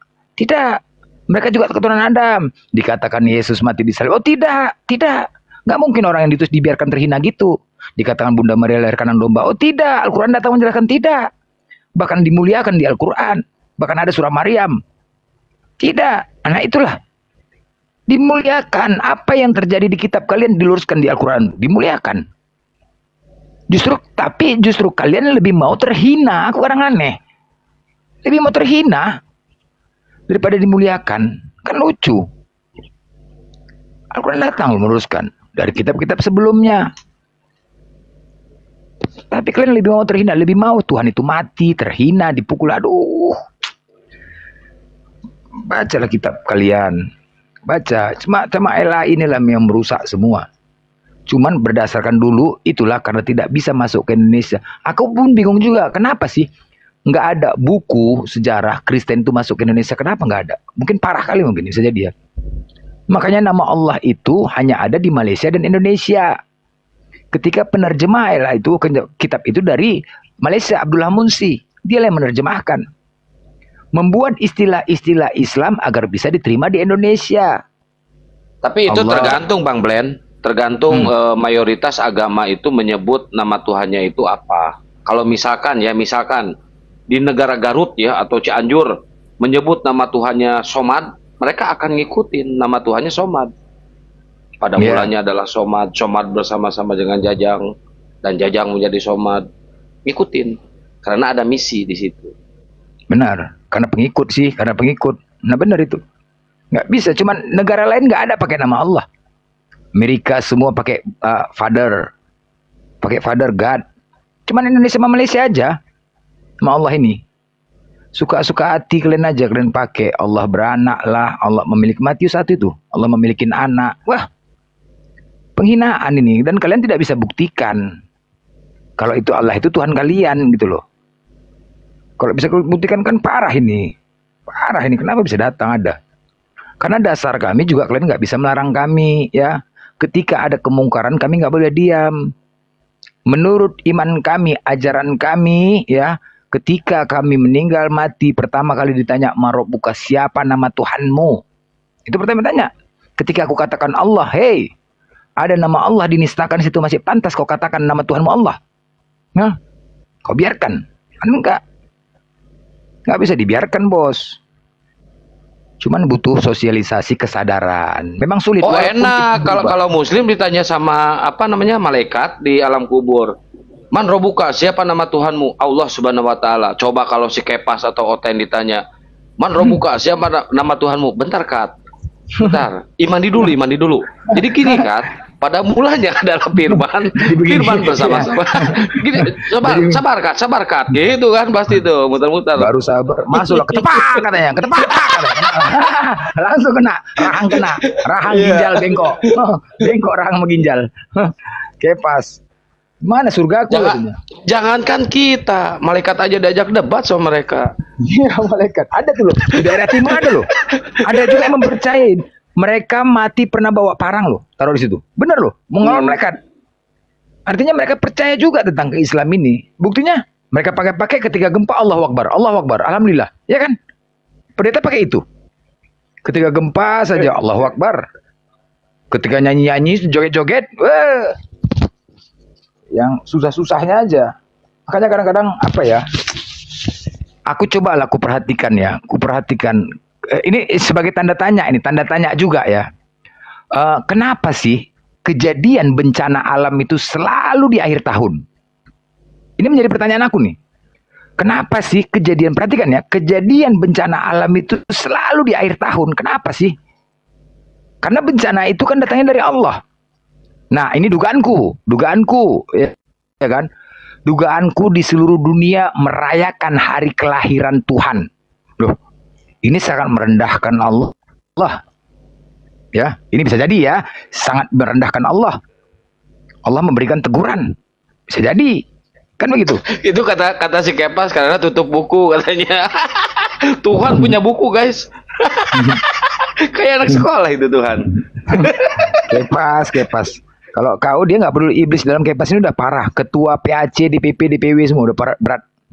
Mereka juga keturunan Adam. Dikatakan Yesus mati di salib. Oh tidak. Nggak mungkin orang yang diutus dibiarkan terhina gitu. Dikatakan Bunda Maria lahirkan domba. Oh tidak. Al-Quran datang menjelaskan tidak. Bahkan dimuliakan di Al-Quran. Bahkan ada surah Maryam. Tidak. Nah itulah. Dimuliakan. Apa yang terjadi di kitab kalian diluruskan di Al-Quran. Dimuliakan. Tapi justru kalian lebih mau terhina. Aku kadang aneh. Lebih mau terhina daripada dimuliakan. Kan lucu. Al-Quran datang meluruskan dari kitab-kitab sebelumnya. Tapi kalian lebih mau terhina, lebih mau Tuhan itu mati, terhina, dipukul. Aduh. Bacalah kitab kalian. Baca. Cuma elah inilah yang merusak semua. Cuman berdasarkan dulu, itulah karena tidak bisa masuk ke Indonesia. Aku pun bingung juga, kenapa sih nggak ada buku sejarah Kristen itu masuk ke Indonesia? Kenapa nggak ada? Mungkin parah kali mungkin bisa jadi ya. Makanya nama Allah itu hanya ada di Malaysia dan Indonesia. Ketika penerjemah itu kitab itu dari Malaysia, Abdullah Munsi, dia yang menerjemahkan, membuat istilah-istilah Islam agar bisa diterima di Indonesia. Tapi itu tergantung Bang Blen, tergantung mayoritas agama itu menyebut nama Tuhannya itu apa. Kalau misalkan di negara Garut ya atau Cianjur menyebut nama Tuhannya Somad, mereka akan ngikutin nama Tuhannya Somad. Pada mulanya adalah Somad bersama-sama dengan Jajang, dan Jajang menjadi Somad. Ngikutin karena ada misi di situ. Benar, karena pengikut. Nah benar itu. Nggak bisa, cuman negara lain nggak ada pakai nama Allah. Amerika semua pakai Father God. Cuman Indonesia sama Malaysia aja. Sama Allah ini. Suka-suka hati kalian aja kalian pakai. Allah beranak lah. Allah memiliki Matius 1 itu. Allah memiliki anak. Wah. Penghinaan ini. Dan kalian tidak bisa buktikan. Kalau itu Allah itu Tuhan kalian gitu loh. Kalau bisa buktikan kan parah ini. Parah ini. Kenapa bisa datang ada? Karena dasar kami juga kalian nggak bisa melarang kami ya. Ketika ada kemungkaran kami nggak boleh diam. Menurut iman kami, ajaran kami ya. Ketika kami meninggal mati, pertama kali ditanya, Marabbuka, siapa nama Tuhanmu? Itu pertama tanya. Ketika aku katakan Allah, hei, ada nama Allah dinistakan situ masih pantas kau katakan nama Tuhanmu Allah. Nah, kau biarkan? Kan enggak. Enggak bisa dibiarkan, bos. Cuman butuh sosialisasi kesadaran. Memang sulit. Oh enak kalau Muslim ditanya sama malaikat di alam kubur. Man Robuka, siapa nama Tuhanmu? Allah Subhanahu wa Ta'ala. Coba kalau si Kepas atau Oten ditanya, Man Robuka, siapa nama Tuhanmu? Bentar, Kat. Bentar, imani dulu. Jadi gini, Kat. Pada mulanya adalah Firman bersama-sama. Gini, sabar, Kat. Gitu kan pasti tuh, muter-muter. Baru sabar, masuklah ketepak katanya. Langsung kena, rahang ginjal bengkok. Bengkok rahang sama ginjal. Kepas. Mana surgaku? Jangankan kita, malaikat aja diajak debat sama mereka. Iya, malaikat. Ada tuh loh. Di daerah timur ada loh. Ada juga yang mempercayai. Mereka mati pernah bawa parang loh. Taruh di situ. Bener loh. Mengawal malaikat. Artinya mereka percaya juga tentang Islam ini. Buktinya mereka pakai ketika gempa Allahu Akbar. Allahu Akbar. Alhamdulillah. Ya kan? Pendeta pakai itu. Ketika gempa saja Allahu Akbar. Ketika nyanyi-nyanyi, joget-joget. Yang susah-susahnya aja. Makanya kadang-kadang apa ya? Aku perhatikan ya. Ini sebagai tanda tanya juga ya. Kenapa sih kejadian bencana alam itu selalu di akhir tahun? Ini menjadi pertanyaan aku nih. Kenapa sih perhatikan ya, kejadian bencana alam itu selalu di akhir tahun? Kenapa sih? Karena bencana itu kan datangnya dari Allah. Nah, ini dugaanku, ya kan? Dugaanku di seluruh dunia merayakan hari kelahiran Tuhan. Loh, ini sangat merendahkan Allah. Ya, ini bisa jadi ya, sangat merendahkan Allah. Allah memberikan teguran. Bisa jadi. Kan begitu. Itu kata si Kepas karena tutup buku katanya. Tuhan punya buku, guys. Kayak anak sekolah itu Tuhan. Kepas. Kalau kau dia nggak perlu iblis dalam Kepas ini udah parah. Ketua PAC, DPP, DPW semua udah parah,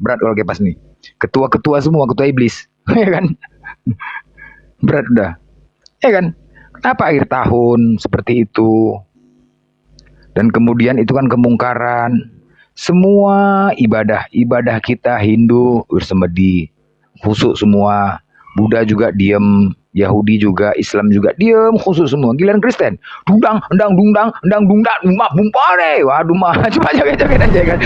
berat kalau Kepas nih. Ketua semua, ketua iblis. Ya kan? Berat udah. Ya kan? Kenapa akhir tahun seperti itu? Dan kemudian itu kan kemungkaran. Semua ibadah kita Hindu bersemedi, khusyuk semua. Buddha juga diem, Yahudi juga, Islam juga diem, khusyuk semua. Giliran Kristen, dungdang, bumpare. Waduh mah, coba joget aja kan.